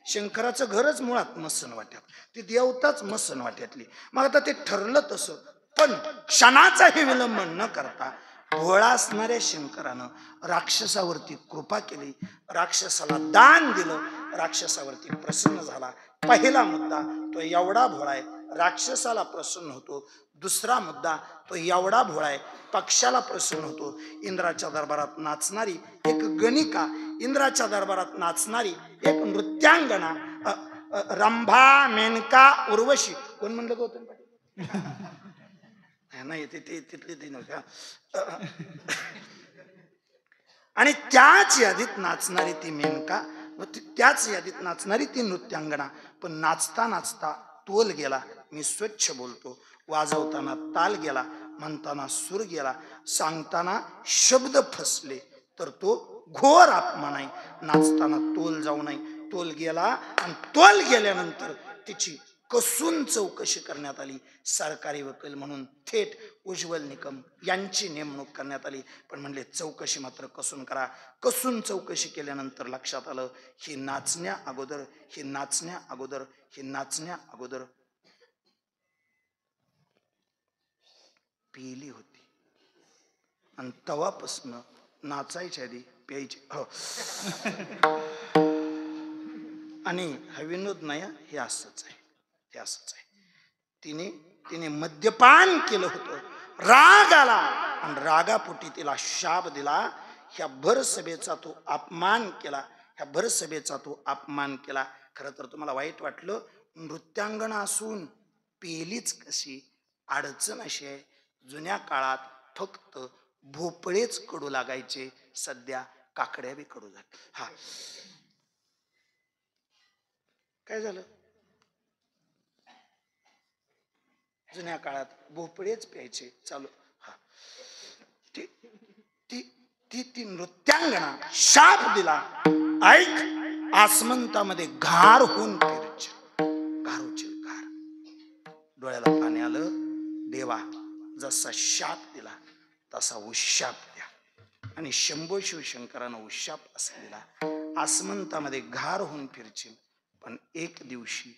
शंकराचं घरच मुळात मसन वाट्यात, ती देवताच मसन वाट्यातली. मग आता ते ठरलं तसं, पण क्षणाचाही विलंब न करता भोळा असणाऱ्या शंकरानं राक्षसावरती कृपा केली, राक्षसाला दान दिलं, राक्षसावरती प्रसन्न झाला. पहिला मुद्दा तो एवढा भोळा आहे, राक्षसाला प्रसन्न होतो. दुसरा मुद्दा तो एवढा भोळा आहे, पक्षाला प्रसन्न होतो. इंद्राच्या दरबारात नाचणारी एक गणिका, इंद्राच्या दरबारात नाचणारी एक नृत्यांगना, रंभा, मेनका, उर्वशी. कोण म्हणलं होतं? नाही ते तिथली ती नव्हती. आणि त्याच यादीत नाचणारी ती मेनका, त्याच यादीत नाचणारी ती नृत्यांगना. पण नाचता नाचता तोल गेला. मी स्वच्छ बोलतो. वाजवताना ताल गेला, म्हणताना सूर गेला, सांगताना शब्द फसले, तर तो घोर अपमान आहे. नाचताना तोल जाऊ नये. तोल गेला आणि तोल गेल्यानंतर तिची कसून चौकशी करण्यात आली. सरकारी वकील म्हणून थेट उज्ज्वल निकम यांची नेमणूक करण्यात आली. पण म्हणले चौकशी मात्र कसून करा. कसून चौकशी केल्यानंतर लक्षात आलं ही नाचण्या अगोदर पिली होती. आणि तवापासून नाचायच्या आधी प्यायची. हो. आणि हा विनोद नाही, हे असंच आहे. तिने मद्यपान केलं होतं. राग आला आणि रागापोटी तिला शाप दिला. ह्या भरसभेचा तो अपमान केला. खरं तर तुम्हाला वाईट वाटलं. नृत्यांगना असून पेलीच कशी? अडचण अशी आहे, जुन्या काळात फक्त भोपळेच कडू लागायचे, सध्या काकड्या बी कडू झाल्या. हा काय झालं? जुन्या काळात भोपळेच प्यायचे चालू. हा ती ती ती ती नृत्यांगना शाप दिला. ऐक, आसमंतामध्ये घार होऊन घारोची घार. डोळ्याला पाणी आलं. देवा, जसा शाप दिला तसा उशाप द्या. आणि शंभो शिवशंकरानं उशाप असा दिला. आसमंतामध्ये घार होऊन फिरशील, पण एक दिवशी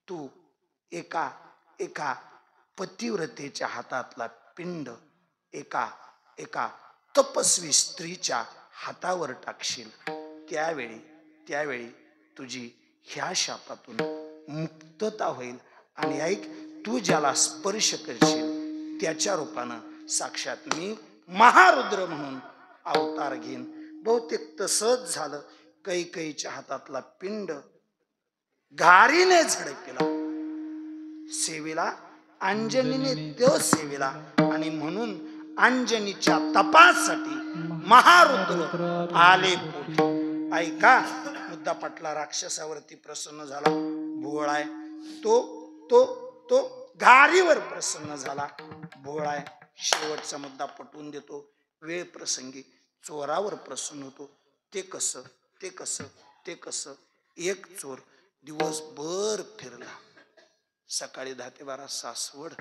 तू एका पतिव्रतेच्या हातातला पिंड एका तपस्वी स्त्रीच्या हातावर टाकशील. त्यावेळी तुझी ह्या शापातून मुक्तता होईल. आणि ऐक, तू ज्याला स्पर्श करशील त्याच्या रूपानं साक्षात मी महारुद्र म्हणून अवतार घेईन. बहुतेक तसंच झालं. कैकेयीच्या हातातला पिंड घारीने झडकला. सेवेला अंजनीने तो सेवेला. आणि म्हणून अंजनीच्या तपासाठी महारुद्र आले पोटी. ऐका, मुद्दा पटला. राक्षसावरती प्रसन्न झाला. भोळाय तो घारीवर प्रसन्न झाला. भोळाय. शेवटचा मुद्दा पटवून देतो. वेळ प्रसंगी चोरावर प्रसन्न होतो. ते कसं? एक चोर दिवसभर फिरला. सकाळी 10 ते 12 सासवड.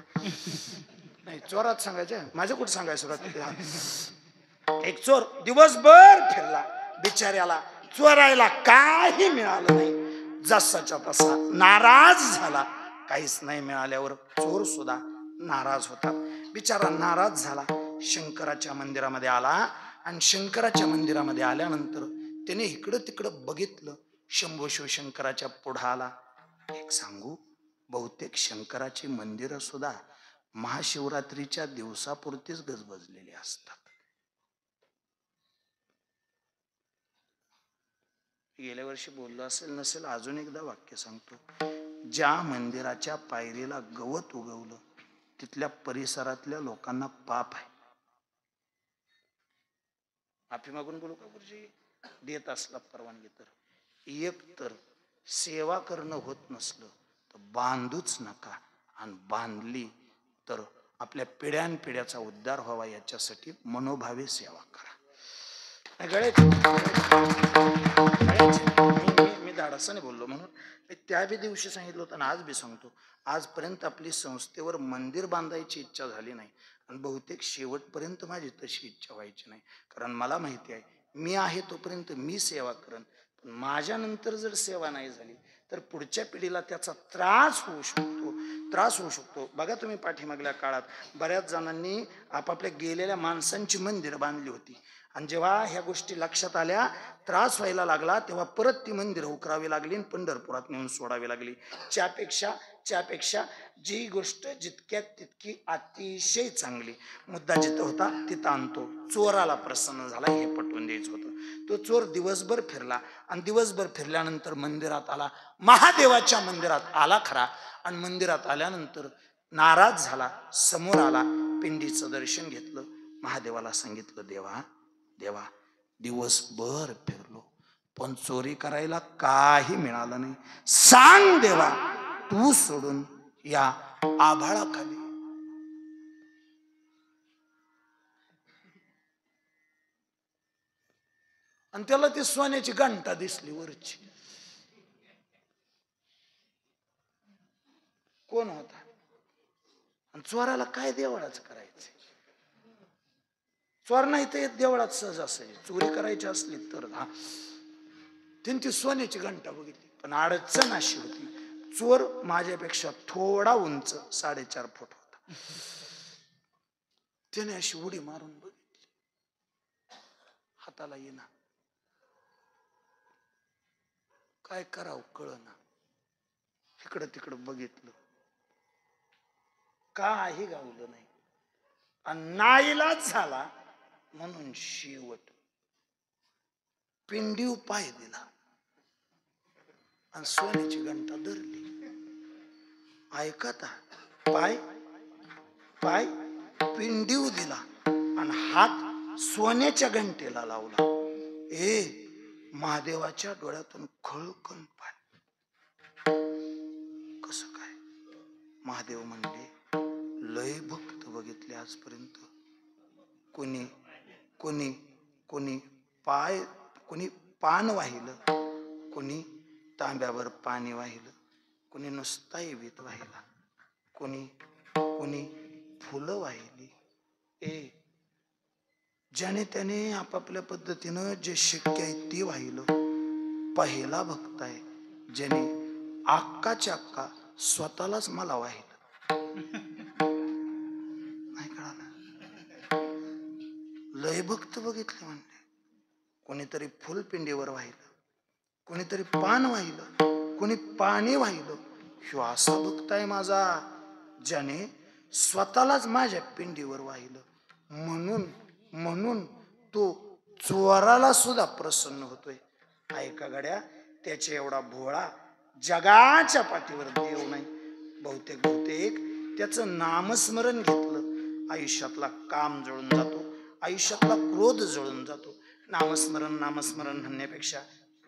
नाही, चोरात सांगायचं, माझ्या कुठं सांगायचं सुरुवात. एक चोर दिवसभर फिरला. बिचाऱ्याला चोरायला काही मिळालं नाही. जसाच्या तसा नाराज झाला. काहीच नाही मिळाल्यावर चोर सुद्धा नाराज होता. बिचारा नाराज झाला. शंकराच्या मंदिरामध्ये आला. आणि शंकराच्या मंदिरामध्ये आल्यानंतर त्याने इकडं तिकडं बघितलं. शंभो शिवशंकराच्या पुढं आला. एक सांगू, बहुतेक शंकराची मंदिरं सुद्धा महाशिवरात्रीच्या दिवसापुरतीच गजबजलेली असतात. गेल्या वर्षी बोललो असेल नसेल, अजून एकदा वाक्य सांगतो. ज्या मंदिराच्या पायरीला गवत उगवलं तिथल्या परिसरातल्या लोकांना पाप आहे. माफी मागून बोलू का गुरुजी? देत असला परवानगी तर. एक तर सेवा करणं होत नसलं तर बांधूच नका, आणि बांधली तर आपल्या पिढ्यानपिढ्याचा उद्धार व्हावा याच्यासाठी मनोभावे सेवा करा. मी धाडसाने बोललो म्हणून मी त्या बी दिवशी सांगितलं होतं आणि आज बी सांगतो. आजपर्यंत आपली संस्थेवर मंदिर बांधायची इच्छा झाली नाही, आणि बहुतेक शेवटपर्यंत माझी तशी इच्छा व्हायची नाही. कारण मला माहिती आहे, मी आहे तोपर्यंत मी सेवा करेन, पण माझ्यानंतर जर सेवा नाही झाली तर पुढच्या पिढीला त्याचा त्रास होऊ शकतो. बघा तुम्ही पाठीमागल्या काळात बऱ्याच जणांनी आपापल्या गेलेल्या माणसांची मंदिरं बांधली होती, आणि जेव्हा ह्या गोष्टी लक्षात आल्या, त्रास व्हायला लागला, तेव्हा परत ती मंदिरं उकरावी लागली आणि पंढरपुरात नेऊन सोडावी लागली. त्यापेक्षा जी गोष्ट जितक्यात तितकी अतिशय चांगली. मुद्दा जिथं होता तिथं आणतो. चोराला प्रसन्न झाला हे पटवून द्यायचं होतं. तो चोर दिवसभर फिरला, आणि दिवसभर फिरल्यानंतर मंदिरात आला. महादेवाच्या मंदिरात आला खरा, आणि मंदिरात आल्यानंतर नाराज झाला. समोर आला, पिंडीचं दर्शन घेतलं. महादेवाला सांगितलं, देवा दिवसभर फिरलो पण चोरी करायला काही मिळालं नाही. सांग देवा, तू सोडून या आभाळाखाली. आणि त्याला ती सोन्याची घंटा दिसली वरची. कोण होता? आणि चोराला काय देवळाचं करायचं? चोर नाही तर देवळात सहज असायची. चोरी करायची असली तर त्यांनी ती सोन्याची घंटा बघितली, पण अडचण अशी होती, चोर माझ्यापेक्षा थोडा उंच 4.5 फूट होता. त्याने अशी उडी मारून बघितली, हाताला येईना. काय करावं कळना. इकडं तिकडं बघितलं, काही गावलं नाही. आणि नाईलाज झाला म्हणून शेवट पिंडीव पाय दिला आणि सोन्याची घंटा धरली. ऐकता, पाय पिंडीव दिला आणि हात सोन्याच्या घंटेला लावला. महादेवाच्या डोळ्यातून खळखळ पाणी. कसं काय? महादेव म्हणले, लय भक्त बघितले आजपर्यंत. कोणी पान वाहिलं, कोणी तांब्यावर पाणी वाहिलं, कोणी नुसता इवीत वाहिला, कोणी फुलं वाहिली. ज्याने त्याने आपापल्या पद्धतीनं जे शक्य आहे ते वाहिलं. पहिला भक्त आहे ज्याने अक्काच्या अक्का स्वतःलाच मला वाहिलं. नाही कळालं? लय भक्त बघितले म्हणले. कोणीतरी फुलपिंडीवर वाहिलं, कोणीतरी पान वाहिलं, कोणी पाणी वाहिलं. ह्यो असा भक्त आहे माझा ज्याने स्वतःलाच माझ्या पिंडीवर वाहिलं. म्हणून तो चोराला सुद्धा प्रसन्न होतोय. ऐका गड्या, त्याच्या एवढा भोळा जगाच्या पाठीवर देव नाही. बहुतेक त्याचं नामस्मरण घेतलं, आयुष्यातला काम जळून जातो, आयुष्यातला क्रोध जळून जातो. नामस्मरण म्हणण्यापेक्षा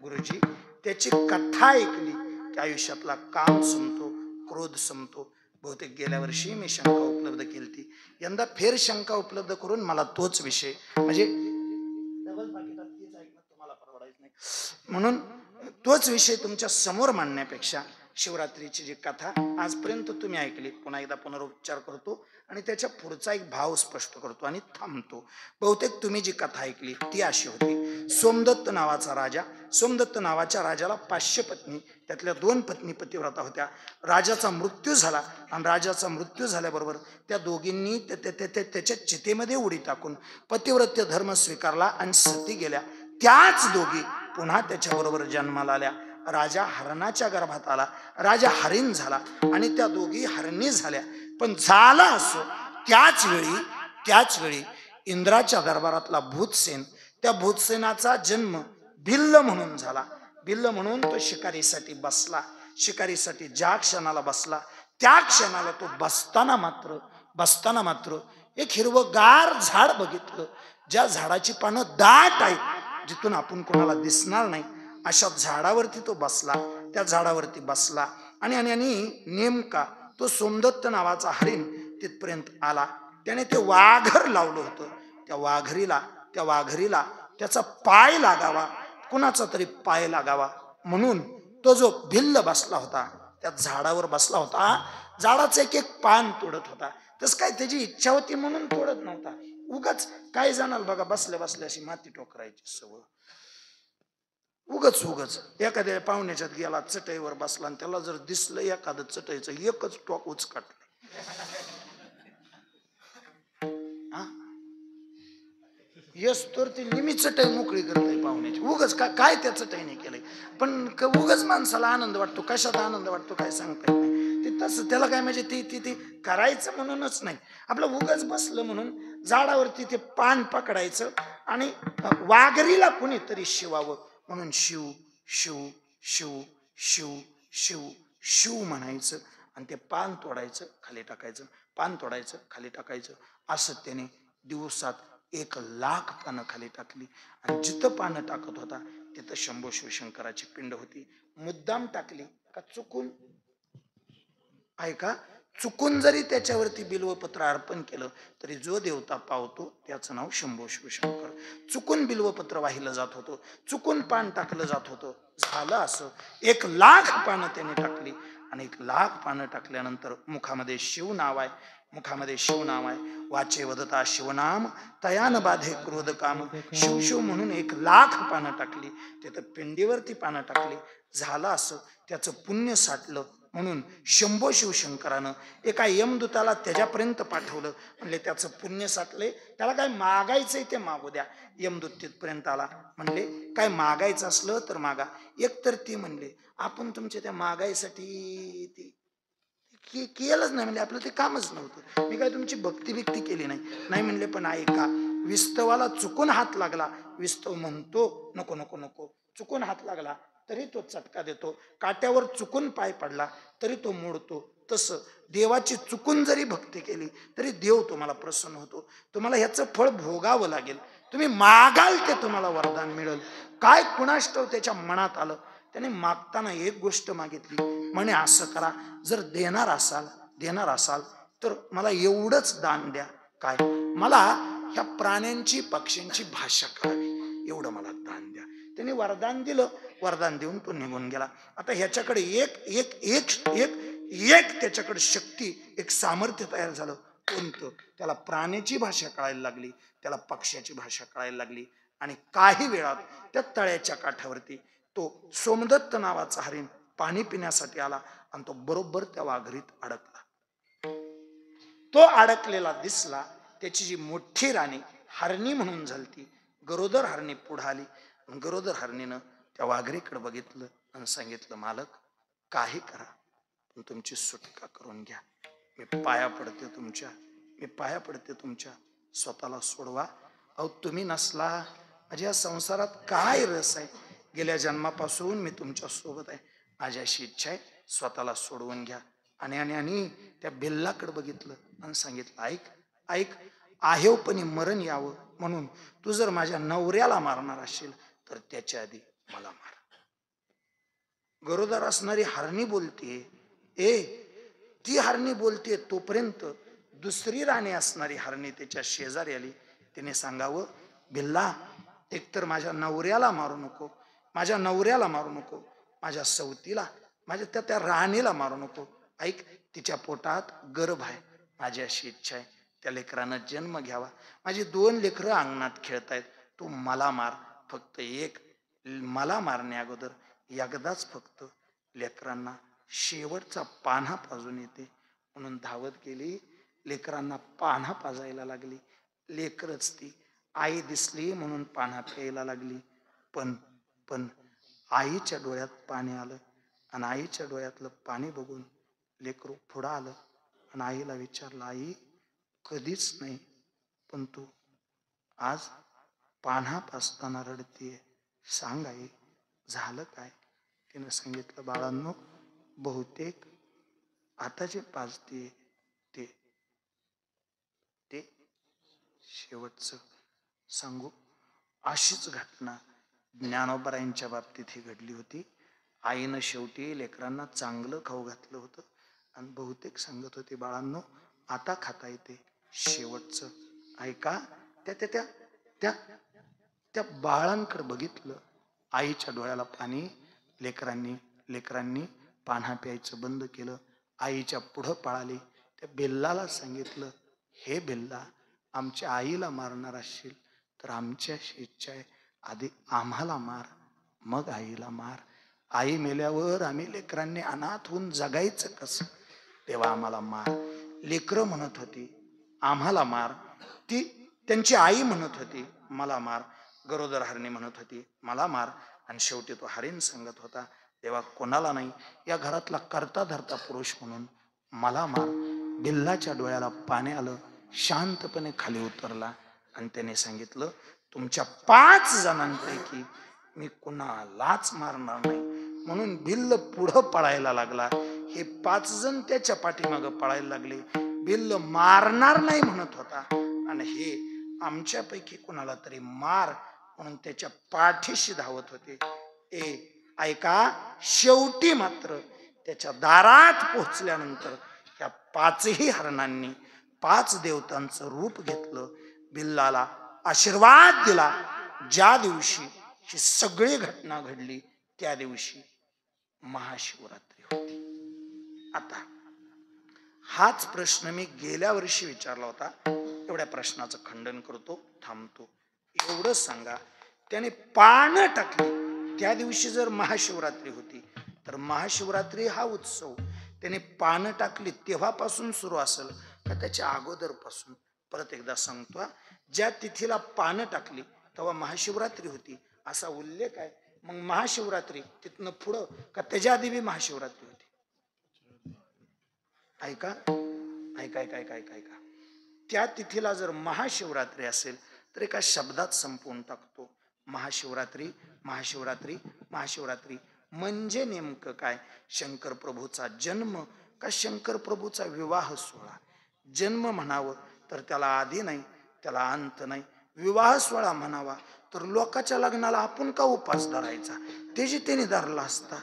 गुरुजी त्याची कथा ऐकली की आयुष्यातला काम संपतो, क्रोध संपतो. बहुतेक गेल्या वर्षी मी शंका उपलब्ध केली, यंदा फेर शंका उपलब्ध करून मला तोच विषय, म्हणजे डबल पाकिटात तीच ऐकणं तुम्हाला परवडायचं नाही, म्हणून तोच विषय तुमच्या समोर मांडण्यापेक्षा शिवरात्रीची जी कथा आजपर्यंत तुम्ही ऐकली, पुन्हा एकदा पुनरुच्चार करतो आणि त्याच्या पुढचा एक भाव स्पष्ट करतो आणि थांबतो. बहुतेक तुम्ही जी कथा ऐकली ती अशी होती. सोमदत्त नावाच्या राजाला 500 पत्नी, त्यातल्या 2 पत्नी पतिव्रता होत्या. राजाचा मृत्यू झाला आणि राजाचा मृत्यू झाल्याबरोबर त्या दोघींनी त्याच्या चितेमध्ये उडी टाकून पतिव्रत्य धर्म स्वीकारला आणि सती गेल्या. त्याच दोघी पुन्हा त्याच्याबरोबर जन्माला आल्या. राजा हरणाच्या गर्भात आला, राजा हरिण झाला आणि त्या दोघी हरणी झाल्या. पण झाला असं, त्याच वेळी इंद्राच्या दरबारातला भूतसेन, त्या भूतसेनाचा जन्म भिल्ल म्हणून झाला. भिल्ल म्हणून तो शिकारीसाठी बसला. शिकारीसाठी ज्या क्षणाला बसला, त्या क्षणाला तो बसताना मात्र एक हिरवगार झाड बघितलं, ज्या झाडाची पानं दाट आहेत, जिथून आपण कोणाला दिसणार नाही, अशा झाडावरती तो बसला. त्या झाडावरती बसला आणि नेमका तो सोमदत्त नावाचा हरिण तिथपर्यंत आला. त्याने ते वाघर लावलं होतं. त्या वाघरीला त्याचा पाय लागावा, कुणाचा तरी पाय लागावा म्हणून तो जो भिल्ल बसला होता, त्या झाडावर बसला होता, झाडाचं एक एक पान तोडत होता. तस काय त्याची इच्छा होती म्हणून तोडत नव्हता. उगाच काय जाणार बघा, बसल्या बसल्या अशी माती टोकरायची सवय. उगच एखाद्या पाहुण्याच्यात गेला, चटईवर बसला आणि त्याला जर दिसलं एखादं चटईचं एकच टोक उचकाटलं, यस तर ती निमी चटई मोकळी करते पाहुण्याची. उगच काय त्या चटईने केलंय. पण उगच माणसाला आनंद वाटतो. कशात आनंद वाटतो काय सांगता येत नाही. ते तसं त्याला काय म्हणजे ती करायचं म्हणूनच नाही, आपलं उगच बसलं म्हणून झाडावरती ते पान पकडायचं आणि वाघरीला कुणीतरी शिवावं म्हणून शिव शिव शिव शिव शिव शिव म्हणायचं आणि ते पान तोडायचं खाली टाकायचं, पान तोडायचं खाली टाकायचं. असं त्याने दिवसात 1,00,000 पानं खाली टाकली. आणि जिथं पानं टाकत होता तिथं शंभो शिवशंकराची पिंड होती. मुद्दाम टाकली का चुकून, ऐका, चुकून जरी त्याच्यावरती बिल्वपत्र अर्पण केलं तरी जो देवता पावतो त्याचं नाव शंभो शिवशंकर. चुकून बिल्वपत्र वाहिलं जात होतं, चुकून पान टाकलं जात होतं. झालं असं, 1,00,000 पानं त्याने टाकली. आणि 1,00,000 पानं टाकल्यानंतर मुखामध्ये शिव नाव आहे, वाचे वदता शिवनाम तयान बाधे क्रोध काम. शिव शिव म्हणून 1,00,000 पानं टाकली. तिथं पिंडीवरती पानं टाकली. झालं असं, त्याचं पुण्य साठलं म्हणून शंभो शिवशंकरानं एका यमदूताला त्याच्यापर्यंत पाठवलं. म्हणले त्याचं पुण्य साठले, त्याला काय मागायचंय ते मागू द्या. यमदूत तिथपर्यंत आला. म्हणले काय मागायचं असलं तर मागा. एकतर ती म्हणले आपण तुमच्या त्या मागायसाठी केलंच नाही, म्हणजे आपलं ते कामच नव्हतं. मी काय तुमची भक्ती केली नाही म्हणले. पण ऐका, विस्तवाला चुकून हात लागला, विस्तव म्हणतो नको नको नको. चुकून हात लागला तरी तो चटका देतो. काट्यावर चुकून पाय पडला तरी तो मोडतो. तसं देवाची चुकून जरी भक्ती केली तरी देव तुम्हाला प्रसन्न होतो. तुम्हाला ह्याचं फळ भोगावं लागेल. तुम्ही मागाल ते तुम्हाला वरदान मिळेल. काय कुणाष्टव त्याच्या मनात आलं, त्याने मागताना एक गोष्ट मागितली. म्हणे असं करा, जर देणार असाल तर मला एवढंच दान द्या. काय, मला ह्या प्राण्यांची पक्ष्यांची भाषा करावी, एवढं मला दान द्या. त्याने वरदान दिलं. वरदान देऊन तो निघून गेला. आता ह्याच्याकडे एक त्याच्याकडे शक्ती, एक सामर्थ्य तयार झालं. कोणतं? त्याला प्राण्याची भाषा कळायला लागली, त्याला पक्ष्याची भाषा कळायला लागली. आणि काही वेळात त्या तळ्याच्या काठावरती तो सोमदत्त नावाचा हरिण पाणी पिण्यासाठी आला आणि तो बरोबर त्या वाघरीत अडकला. तो अडकलेला दिसला. त्याची जी मोठी राणी हरणी म्हणून झालती, गरोदर हरणी पुढे आली. गरोदर हरणीनं त्या वाघरीकडे बघितलं आणि सांगितलं, मालक काही करा पण तुमची सुटका करून घ्या. मी पाया पडते तुमच्या, स्वतःला सोडवा. अहो तुम्ही नसला माझ्या या संसारात काय रस आहे. गेल्या जन्मापासून मी तुमच्या सोबत आहे. माझी अशी इच्छा आहे, स्वतःला सोडवून घ्या. आणि त्या भिल्लाकडे बघितलं आणि सांगितलं, ऐक, आहेवपणी मरण यावं म्हणून तू जर माझ्या नवऱ्याला मारणार असेल तर त्याच्या आधी मला मार. गरोदर असणारी हरणी बोलते, ती हरणी बोलते तोपर्यंत दुसरी राणी असणारी हरणी त्याच्या शेजारी आली. तिने सांगावं, भिल्ला, एकतर माझ्या नवऱ्याला मारू नको, माझ्या सवतीला, माझ्या त्या राणीला मारू नको. ऐक, तिच्या पोटात गर्भ आहे. माझी अशी इच्छा आहे त्या लेकरानं जन्म घ्यावा. माझी 2 लेकरं अंगणात खेळतायत. तू मला मार. फक्त एक, मला मारण्या अगोदर एकदाच फक्त लेकरांना शेवटचा पान्हा पाजून येते. म्हणून धावत गेली, लेकरांना पान्हा पाजायला लागली. लेकरच ती आई दिसली म्हणून पान्हा प्यायला लागली. पण पण आईच्या डोळ्यात पाणी आलं आणि आईच्या डोळ्यातलं पाणी बघून लेकरू पुढं आलं आणि आईला विचारलं, आई कधीच नाही, पण तू आज पान्हात असताना रडतीये, सांग आई झालं काय? तिनं सांगितलं, बाळांनो बहुतेक आता जे पाजते ते ते शेवटचं सांगू. अशीच घटना ज्ञानोबरायांच्या बाबतीत ही घडली होती. आईनं शेवटी लेकरांना चांगलं खाऊ घातलं होतं आणि बहुतेक सांगत होते, बाळांनो आता खाता येते शेवटचं. ऐका, त्या त्या त्या त्या त्या बाळांकडे बघितलं, आईच्या डोळ्याला पाणी. लेकरांनी पान्हा प्यायचं बंद केलं. आईच्या पुढं पळाली. त्या बिल्लाला सांगितलं, हे बिल्ला, आमच्या आईला मारणार असशील तर आमची अशी इच्छा आहे, आधी आम्हाला मार मग आईला मार. आई मेल्यावर आम्ही लेकरांनी अनाथ होऊन जगायचं कसं? तेव्हा आम्हाला मार. लेकरं म्हणत होती आम्हाला मार, ती त्यांची आई म्हणत होती मला मार, गरोदर हरणी म्हणत होती मला मार, आणि शेवटी तो हरीण सांगत होता, तेव्हा कोणाला नाही, या घरातला करता धरता पुरुष म्हणून मला मार. बिल्लाच्या डोळ्याला पाणी आलं, शांतपणे खाली उतरला आणि त्याने सांगितलं, तुमच्या 5 जणांपैकी मी कुणालाच मारणार नाही. म्हणून बिल्ल पुढं पळायला लागला. हे 5 जण त्याच्या पाठीमागं पळायला लागले. बिल्ल मारणार नाही म्हणत होता आणि हे आमच्यापैकी कुणाला तरी मार म्हणून त्याच्या पाठीशी धावत होते. ऐका, शेवटी मात्र त्याच्या दारात पोहोचल्यानंतर या 5ही हरणांनी 5 देवतांचं रूप घेतलं, बिल्लाला आशीर्वाद दिला. ज्या दिवशी ही सगळी घटना घडली त्या दिवशी महाशिवरात्री होती. आता हाच प्रश्न मी गेल्या वर्षी विचारला होता. एवढ्या प्रश्नाचं खंडन करतो, थांबतो. एवढं सांगा, त्याने पानं टाकली त्या दिवशी जर महाशिवरात्री होती तर महाशिवरात्री हा उत्सव त्याने पानं टाकली तेव्हापासून सुरू असेल का त्याच्या अगोदर पासून? परत एकदा सांगतो, ज्या तिथीला पानं टाकली तेव्हा महाशिवरात्री होती असा उल्लेख आहे. मग महाशिवरात्री तिथनं पुढं का त्याच्या आधी महाशिवरात्री होती? ऐका ऐका ऐका ऐका ऐका ऐका, त्या तिथीला जर महाशिवरात्री असेल तर एका शब्दात संपवून टाकतो, महाशिवरात्री महाशिवरात्री महाशिवरात्री. म्हणजे नेमकं काय? शंकर प्रभूचा जन्म का शंकर प्रभूचा विवाह सोहळा? जन्म म्हणावं तर त्याला आधी नाही, त्याला अंत नाही. विवाह सोहळा म्हणावा तर लोकाच्या लग्नाला आपण का उपास धरायचा? त्याची त्याने धरला असता.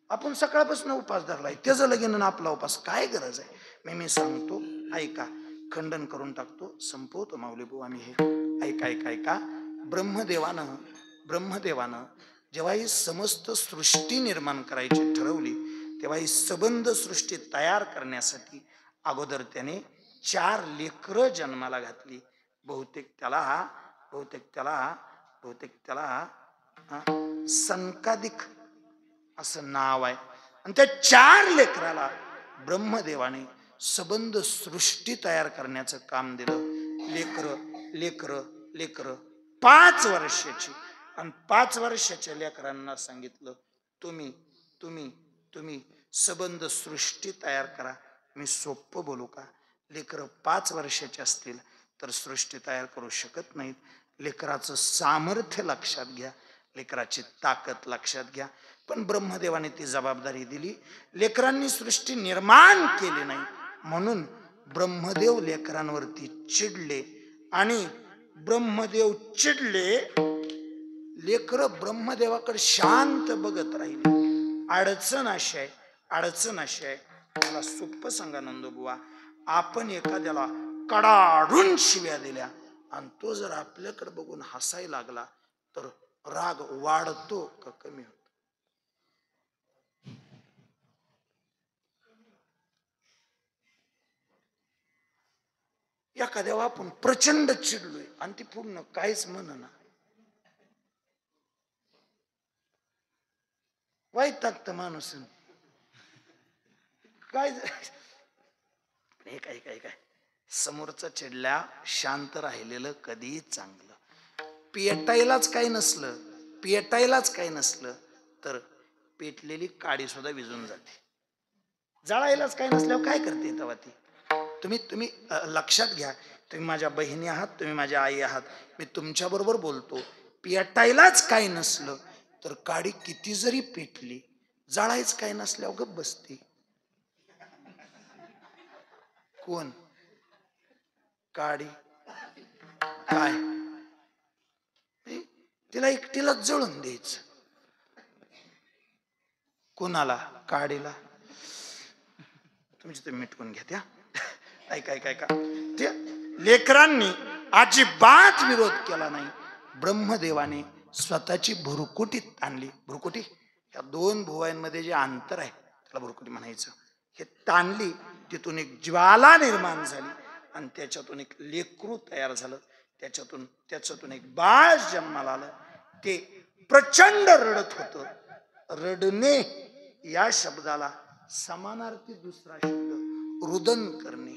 आपण सकाळपासून उपास धरलाय, त्याचं लगीन आणि आपला उपास काय गरज आहे? मी सांगतो, ऐका, खंडन करून टाकतो, संपवतो माऊली बुवा मी हे. ऐका ऐका ऐका, ब्रह्मदेवानं जेव्हा ही समस्त सृष्टी निर्माण करायची ठरवली तेव्हा ही सबंध सृष्टी तयार करण्यासाठी अगोदर त्याने 4 लेकरं जन्माला घातली. बहुतेक त्याला संकादिक असं नाव आहे. आणि त्या 4 लेकराला ब्रह्मदेवाने सबंध सृष्टी तयार करण्याचं काम दिलं. लेकर 5 वर्षाची. आणि 5 वर्षाच्या लेकरांना सांगितलं, तुम्ही सबंध सृष्टी तयार करा. मी सोपं बोलू का? लेकर 5 वर्षाचे असतील तर सृष्टी तयार करू शकत नाहीत. लेकराचं सामर्थ्य लक्षात घ्या, लेकराची ताकद लक्षात घ्या. पण ब्रह्मदेवाने ती जबाबदारी दिली. लेकरांनी सृष्टी निर्माण केली नाही म्हणून ब्रह्मदेव लेकरांवरती चिडले आणि ब्रह्मदेव चिडले. लेकर ब्रह्मदेवाकडे शांत बघत राहिले. अडचण अशी आहे, मला सोपं सांगा नंदोबुवा, आपण एखाद्याला कडाडून शिव्या दिल्या आणि तो जर आपल्याकडे बघून हसायला लागला तर राग वाढतो का कमी होतो? एखाद्यावर आपण प्रचंड चिडलोय आणि ती पूर्ण काहीच म्हणना, वाईट टाकतं माणूस. काय काय समोरचा चिडल्या शांत राहिलेलं कधीच चांगलं. पेटायलाच काही नसलं पेटायलाच काही नसलं तर पेटलेली काडी सुद्धा विझून जाते. जाळायलाच काही नसल्यावर काय करते तेव्हा ती? तुम्ही तुम्ही लक्षात घ्या. तुम्ही माझ्या बहिणी आहात, तुम्ही माझ्या आई आहात. मी तुमच्या बरोबर बोलतो. पेटायलाच काही नसलं तर काडी किती जरी पेटली, जाळायच काही नसल्यावर गप्प बसते. कोण? काडी. काय तिला एकटीला जळून द्यायचं. कोणाला? काडीला. तुम्ही मिटवून घ्या. त्या ऐका ऐका ऐका, त्या लेकरांनी अजिबात विरोध केला नाही. ब्रह्मदेवाने स्वतःची भुरकुटीत आणली. भुरकुटी या दोन भुवयांमध्ये जे अंतर आहे त्याला भुरकुटी म्हणायचं. हे ताणली, तिथून एक ज्वाला निर्माण झाली आणि त्याच्यातून एक लेकरू तयार झालं. त्याच्यातून एक बाळ जन्माला आलं. ते प्रचंड रडत होतं. रडणे या शब्दाला समानार्थी दुसरा शब्द रुदन करणे.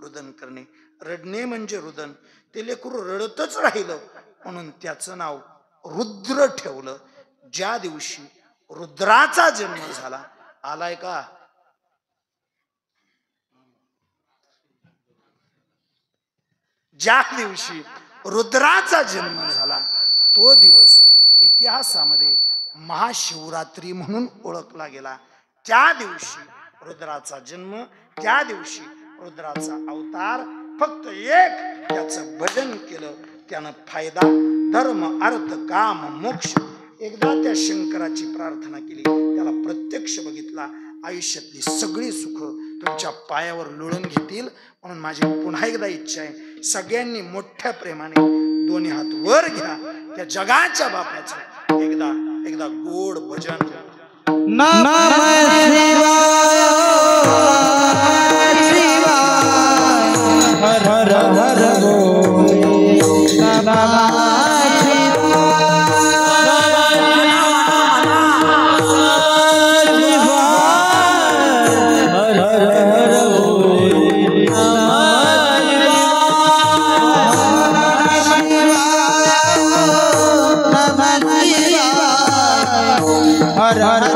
रुदन करणे, रडणे म्हणजे रुदन. ते लेकरू रडतच राहिलं म्हणून त्याचं नाव रुद्र ठेवलं. ज्या दिवशी रुद्राचा जन्म झाला, आलाय का? ज्या दिवशी रुद्राचा जन्म झाला तो दिवस इतिहासामध्ये महाशिवरात्री म्हणून ओळखला गेला. त्या दिवशी रुद्राचा जन्म, त्या दिवशी रुद्राचा अवतार. फक्त एक त्याचं भजन केलं, त्यानं फायदा, धर्म, अर्थ, काम, मोक्ष. एकदा त्या शंकराची प्रार्थना केली, त्याला प्रत्यक्ष बघितला. आयुष्यातली सगळी सुख तुमच्या पायावर लोळून घेतील. म्हणून माझी पुन्हा एकदा इच्छा आहे, सगळ्यांनी मोठ्या प्रेमाने दोन्ही हात वर घ्या. त्या जगाच्या बापाचं एकदा गोड भजन. हर हर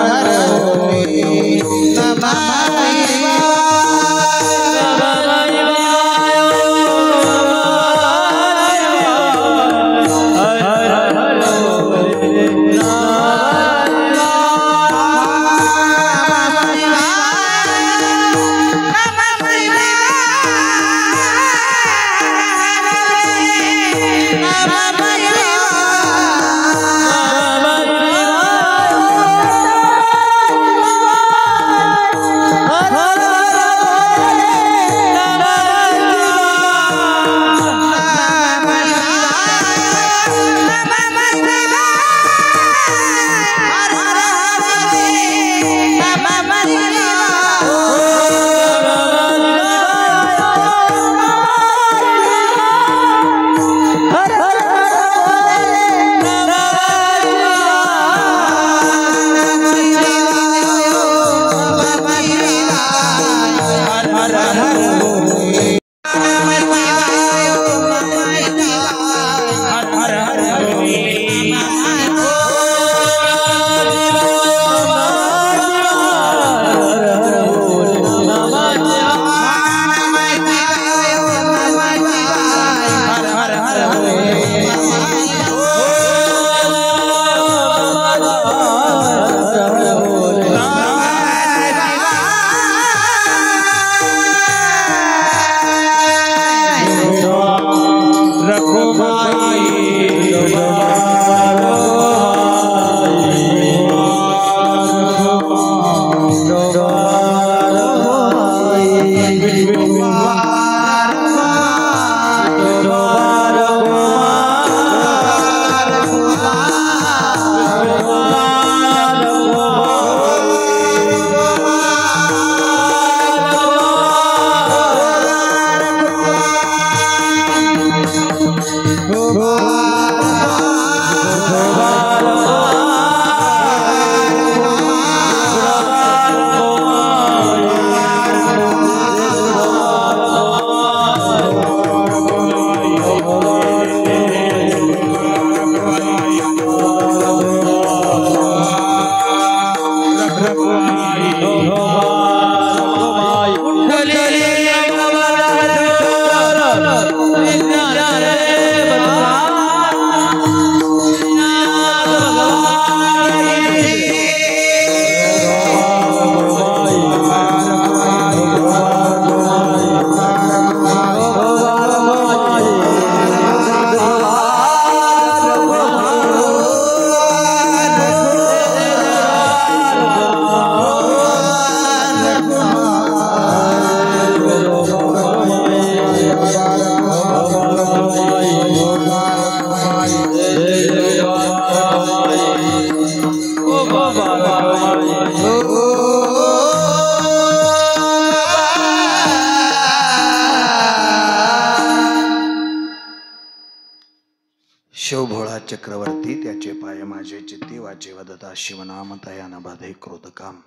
शिवभोळा चक्रवर्ती त्याचे पाय माझे चित्ती वाचे वदता शिवनाम तयान बाधे क्रोधकाम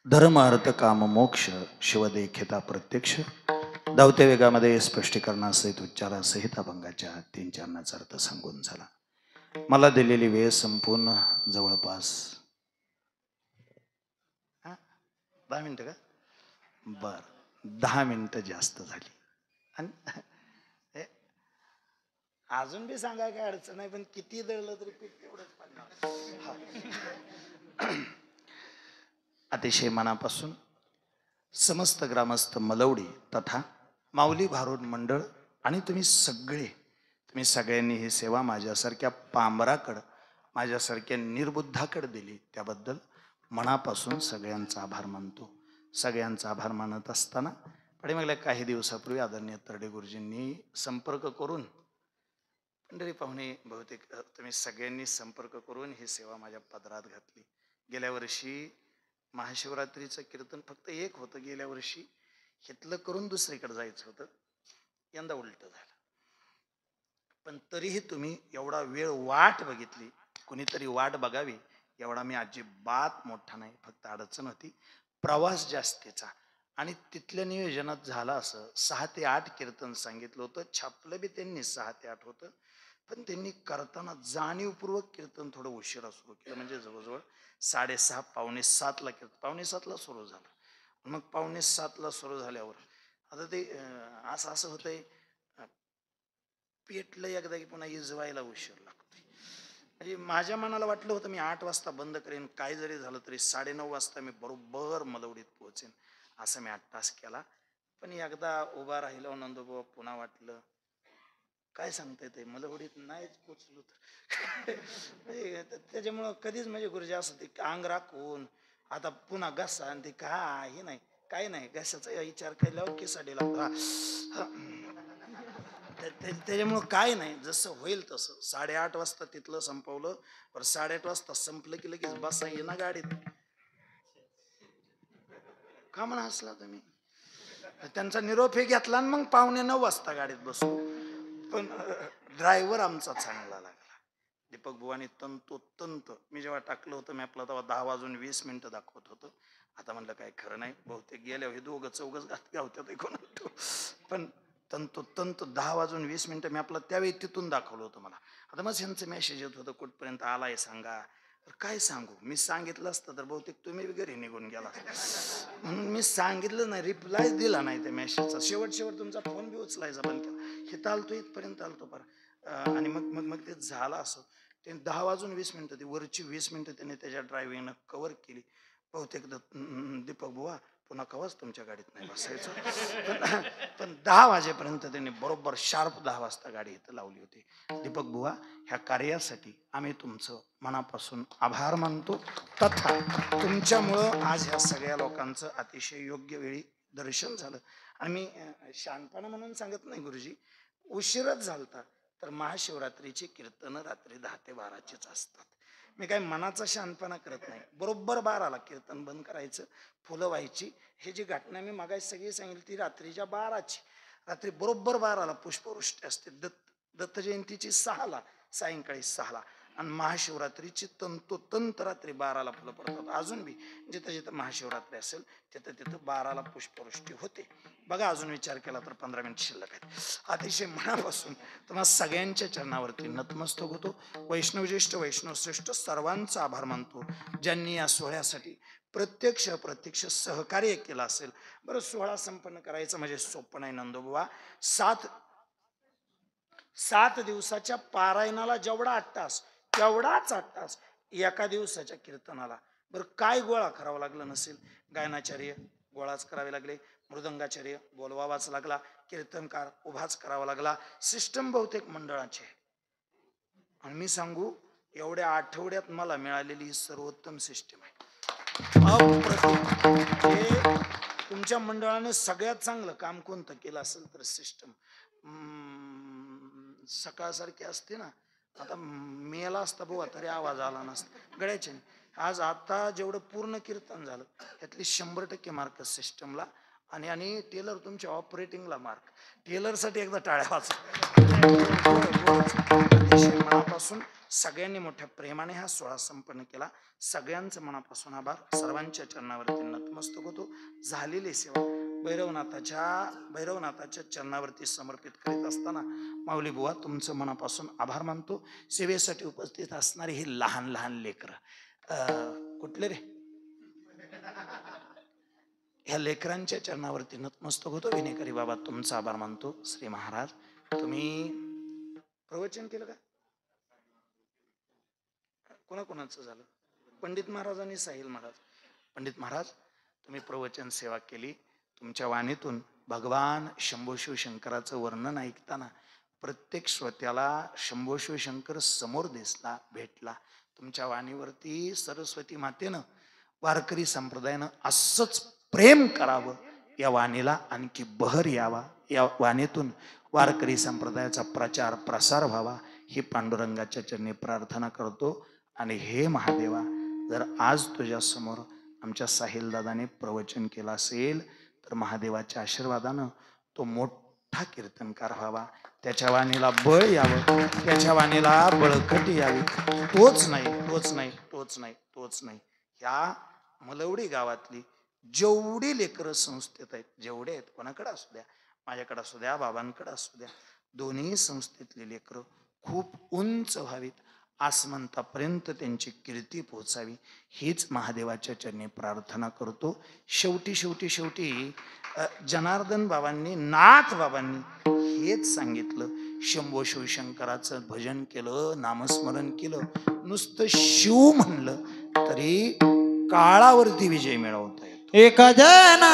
धर्म अर्थ काम मोक्ष शिव देखिता प्रत्यक्ष धावत्या वेगामध्ये स्पष्टीकरणासहित उच्चारासहित अभंगाच्या 3-4 अर्थ सांगून झाला. मला दिलेली वेळ संपूर्ण जवळपास 10 मिनिटं का बर 10 मिनिटं जास्त झाली. आणि अजून बी सांगाय काय अडचण नाही, पण किती दळलं तरी पीठ तेवढंच पडणार. अतिशय मनापासून समस्त ग्रामस्थ मलवडी तथा माऊली भारूड मंडळ आणि तुम्ही सगळ्यांनी ही सेवा माझ्यासारख्या पामराकडं माझ्यासारख्या निर्बुद्धाकडे दिली त्याबद्दल मनापासून सगळ्यांचा आभार मानतो. सगळ्यांचा आभार मानत असताना पाठीमागल्या काही दिवसापूर्वी आदरणीय तरडे गुरुजींनी संपर्क करून पंढरी पाहुणे बहुतेक तुम्ही सगळ्यांनी संपर्क करून ही सेवा माझ्या पदरात घातली. गेल्या वर्षी महाशिवरात्रीचं कीर्तन फक्त एक होतं. गेल्या वर्षी हितलं करून दुसरीकडे जायचं होतं. यंदा उलट झालं. पण तरीही तुम्ही एवढा वेळ वाट बघितली. कुणीतरी वाट बघावी एवढा मी अजिबात मोठा नाही. फक्त अडचण होती प्रवास जास्तीचा. आणि तिथल्या नियोजनात झालं असं 6 ते 8 कीर्तन सांगितलं होतं. छापलं बी त्यांनी 6 ते 8 होतं. पण त्यांनी करताना जाणीवपूर्वक कीर्तन थोडं उशिरा सुरू केलं. म्हणजे जवळजवळ 6:30 6:45ला कीर्तन 6:45ला सुरू झालं. मग 6:45ला सुरू झाल्यावर आता ते असं होतंय पेटलं एकदा की पुन्हा इजवायला उशीर लागतोय. म्हणजे माझ्या मनाला वाटलं होतं मी 8 वाजता बंद करेन, काय जरी झालं तरी 9:30 वाजता मी बरोबर मलवडीत पोहोचेन असं मी 8 तास केला. पण एकदा उभा राहिलो नंदोबा पुन्हा वाटलं काय सांगता येते मलवडीत नाहीच पोचलो तर त्याच्यामुळं कधीच म्हणजे गुरुजी असं ते अंग राखून आता पुन्हा घसा आणि ते काही नाही काही नाही घशाचा विचार केल्यावर केसाडी लागतो. त्याच्यामुळं काय नाही जसं होईल तसं 8:30 वाजता तिथलं संपवलं. पर 8:30 वाजता संपलं की लगेच बसा येईना गाडीत. का म्हणा हसला तुम्ही? त्यांचा निरोप हे घेतला आणि मग 8:45 वाजता गाडीत बसलो. पण ड्रायव्हर आमचा चांगला लागला. दीपक बुवानी तंतोतंत मी जेव्हा टाकलं होतं मॅपला तेव्हा 10:20 दाखवत होतं. आता म्हणलं काय खरं नाही बहुतेक गेल्यावर हे दोघं चौघच गावत्यात कोण. पण तंतोतंत 10:20 मॅपला त्यावेळी तिथून दाखवलं होतं मला. आता मग ह्यांचं मेसेज येत होतं कुठपर्यंत आलाय सांगा. तर काय सांगू मी सांगितलं असतं तर बहुतेक तुम्ही घरी निघून गेला म्हणून मी सांगितलं नाही. रिप्लाय दिला नाही त्या मेसेजचा. शेवट तुमचा फोन बी उचलायचा बंद केला. हे आलतो इथपर्यंत आलतो बरं. आणि मग ते झालं असं. ते 10:20 ती वरची 20 मिनिटं त्याने त्याच्या ड्रायव्हिंगनं कव्हर केली. बहुतेक दीपक बुवा पुन्हा कवाच तुमच्या गाडीत नाही बसायचं. पण 10 वाजेपर्यंत त्यांनी बरोबर शार्प 10 वाजता गाडी इथं लावली होती. दीपक बुवा ह्या कार्यासाठी आम्ही तुमचं मनापासून आभार मानतो. तथा तुमच्यामुळं आज ह्या सगळ्या लोकांचं अतिशय योग्य वेळी दर्शन झालं. आणि मी शहाणपणा म्हणून सांगत नाही गुरुजी, उशीरच झालता तर महाशिवरात्रीची कीर्तन रात्री 10 ते 12चीच असतात. मी काय मनाचा शहाणपणा करत नाही. बरोबर 12ला कीर्तन बंद करायचं, फुलं व्हायची. हे जी घटना मी मागायची सगळी सांगितली ती रात्रीच्या 12ची. रात्री बरोबर 12ला पुष्पवृष्टी असते. दत्त जयंतीची 6ला सायंकाळी 6ला आणि महाशिवरात्रीची तंतोतंत रात्री 12ला फुलं पडतात. अजून बी जिथं जिथं महाशिवरात्री असेल तिथं 12ला पुष्पवृष्टी होते. बघा अजून विचार केला तर 15 मिनिट शिल्लक आहेत. अतिशय मनापासून तुम्हाला सगळ्यांच्या चरणावरती नतमस्तक होतो. वैष्णवज्येष्ठ वैष्णवश्रेष्ठ सर्वांचा आभार मानतो ज्यांनी या सोहळ्यासाठी प्रत्यक्ष अप्रत्यक्ष सहकार्य केलं असेल. बरं सोहळा संपन्न करायचं म्हणजे सोपं नाही नंदोबा. 7 दिवसाच्या पारायणाला जेवढा 8 तास तेवढाच 8 तास एका दिवसाच्या कीर्तनाला. बरं काय गोळा करावा लागला नसेल. गायनाचार्य गोळाच करावे लागले, मृदंगाचार्य बोलवावाच लागला, कीर्तनकार उभाच करावा लागला. सिस्टम बहुतेक मंडळाचे. आणि मी सांगू एवढ्या आठवड्यात मला मिळालेली ही सर्वोत्तम सिस्टम आहे. अप्रतिम. तुमच्या मंडळाने सगळ्यात चांगलं काम कोणतं केलं असेल तर सिस्टम. सकाळसारखी असते ना, आता मेला असता बुवा तरी आवाज आला नसता गळ्याचे. आज आता जेवढं पूर्ण कीर्तन झालं त्यातली 100% मार्क सिस्टमला आणि आणि टेलर तुमच्या ऑपरेटिंगला मार्क. टेलरसाठी एकदा टाळ्या वाजवा. मनापासून सगळ्यांनी मोठ्या प्रेमाने हा सोहळा संपन्न केला. सगळ्यांचं मनापासून आभार. सर्वांच्या चरणावरती नतमस्तक होतो. झालेली सेवा भैरवनाथाच्या चरणावरती समर्पित करीत असताना माऊली बुवा तुमचं मनापासून आभार मानतो. सेवेसाठी उपस्थित असणारी ही लहान लहान लेकरं कुठले रे, ह्या लेकरांच्या चरणावरती नतमस्तक होतो. विनेकरी बाबा तुमचा आभार मानतो. श्री महाराज तुम्ही प्रवचन केलं का? कोणाकोणाचं झालं? पंडित महाराज आणि साहिल महाराज. पंडित महाराज तुम्ही प्रवचन सेवा केली. तुमच्या वाणीतून भगवान शंभो शिव शंकराचं वर्णन ऐकताना प्रत्येक श्रोत्याला शंभो शिव शंकर समोर दिसला, भेटला. तुमच्या वाणीवरती सरस्वती मातेनं वारकरी संप्रदायानं असंच प्रेम करावं, या वाणीला आणखी बहर यावा, या वाणीतून वारकरी संप्रदायाचा प्रचार प्रसार व्हावा ही पांडुरंगाच्या चरणी प्रार्थना करतो. आणि हे महादेवा, जर आज तुझ्या समोर आमच्या साहिल दादाने प्रवचन केलं असेल तर महादेवाच्या आशीर्वादानं तो मोठा कीर्तनकार व्हावा, त्याच्या वाणीला बळ यावं, त्याच्या वाणीला बळकटी यावी. तोच नाही. ह्या मलवडी गावातली जेवढी लेकरं संस्थेत आहेत, जेवढे आहेत, कोणाकडे असू द्या, माझ्याकडे असू द्या, बाबांकडे असू द्या, दोन्ही संस्थेतली लेकरं खूप उंच व्हावीत, आसमंतापर्यंत त्यांची कीर्ती पोहोचावी हीच महादेवाच्या चरणी प्रार्थना करतो. शेवटी जनार्दन बाबांनी, नाथ बाबांनी हेच सांगितलं. शंभो शिवशंकराचं भजन केलं, नामस्मरण केलं, नुसतं शिव म्हणलं तरी काळावरती विजय मिळवता येतो. एक जना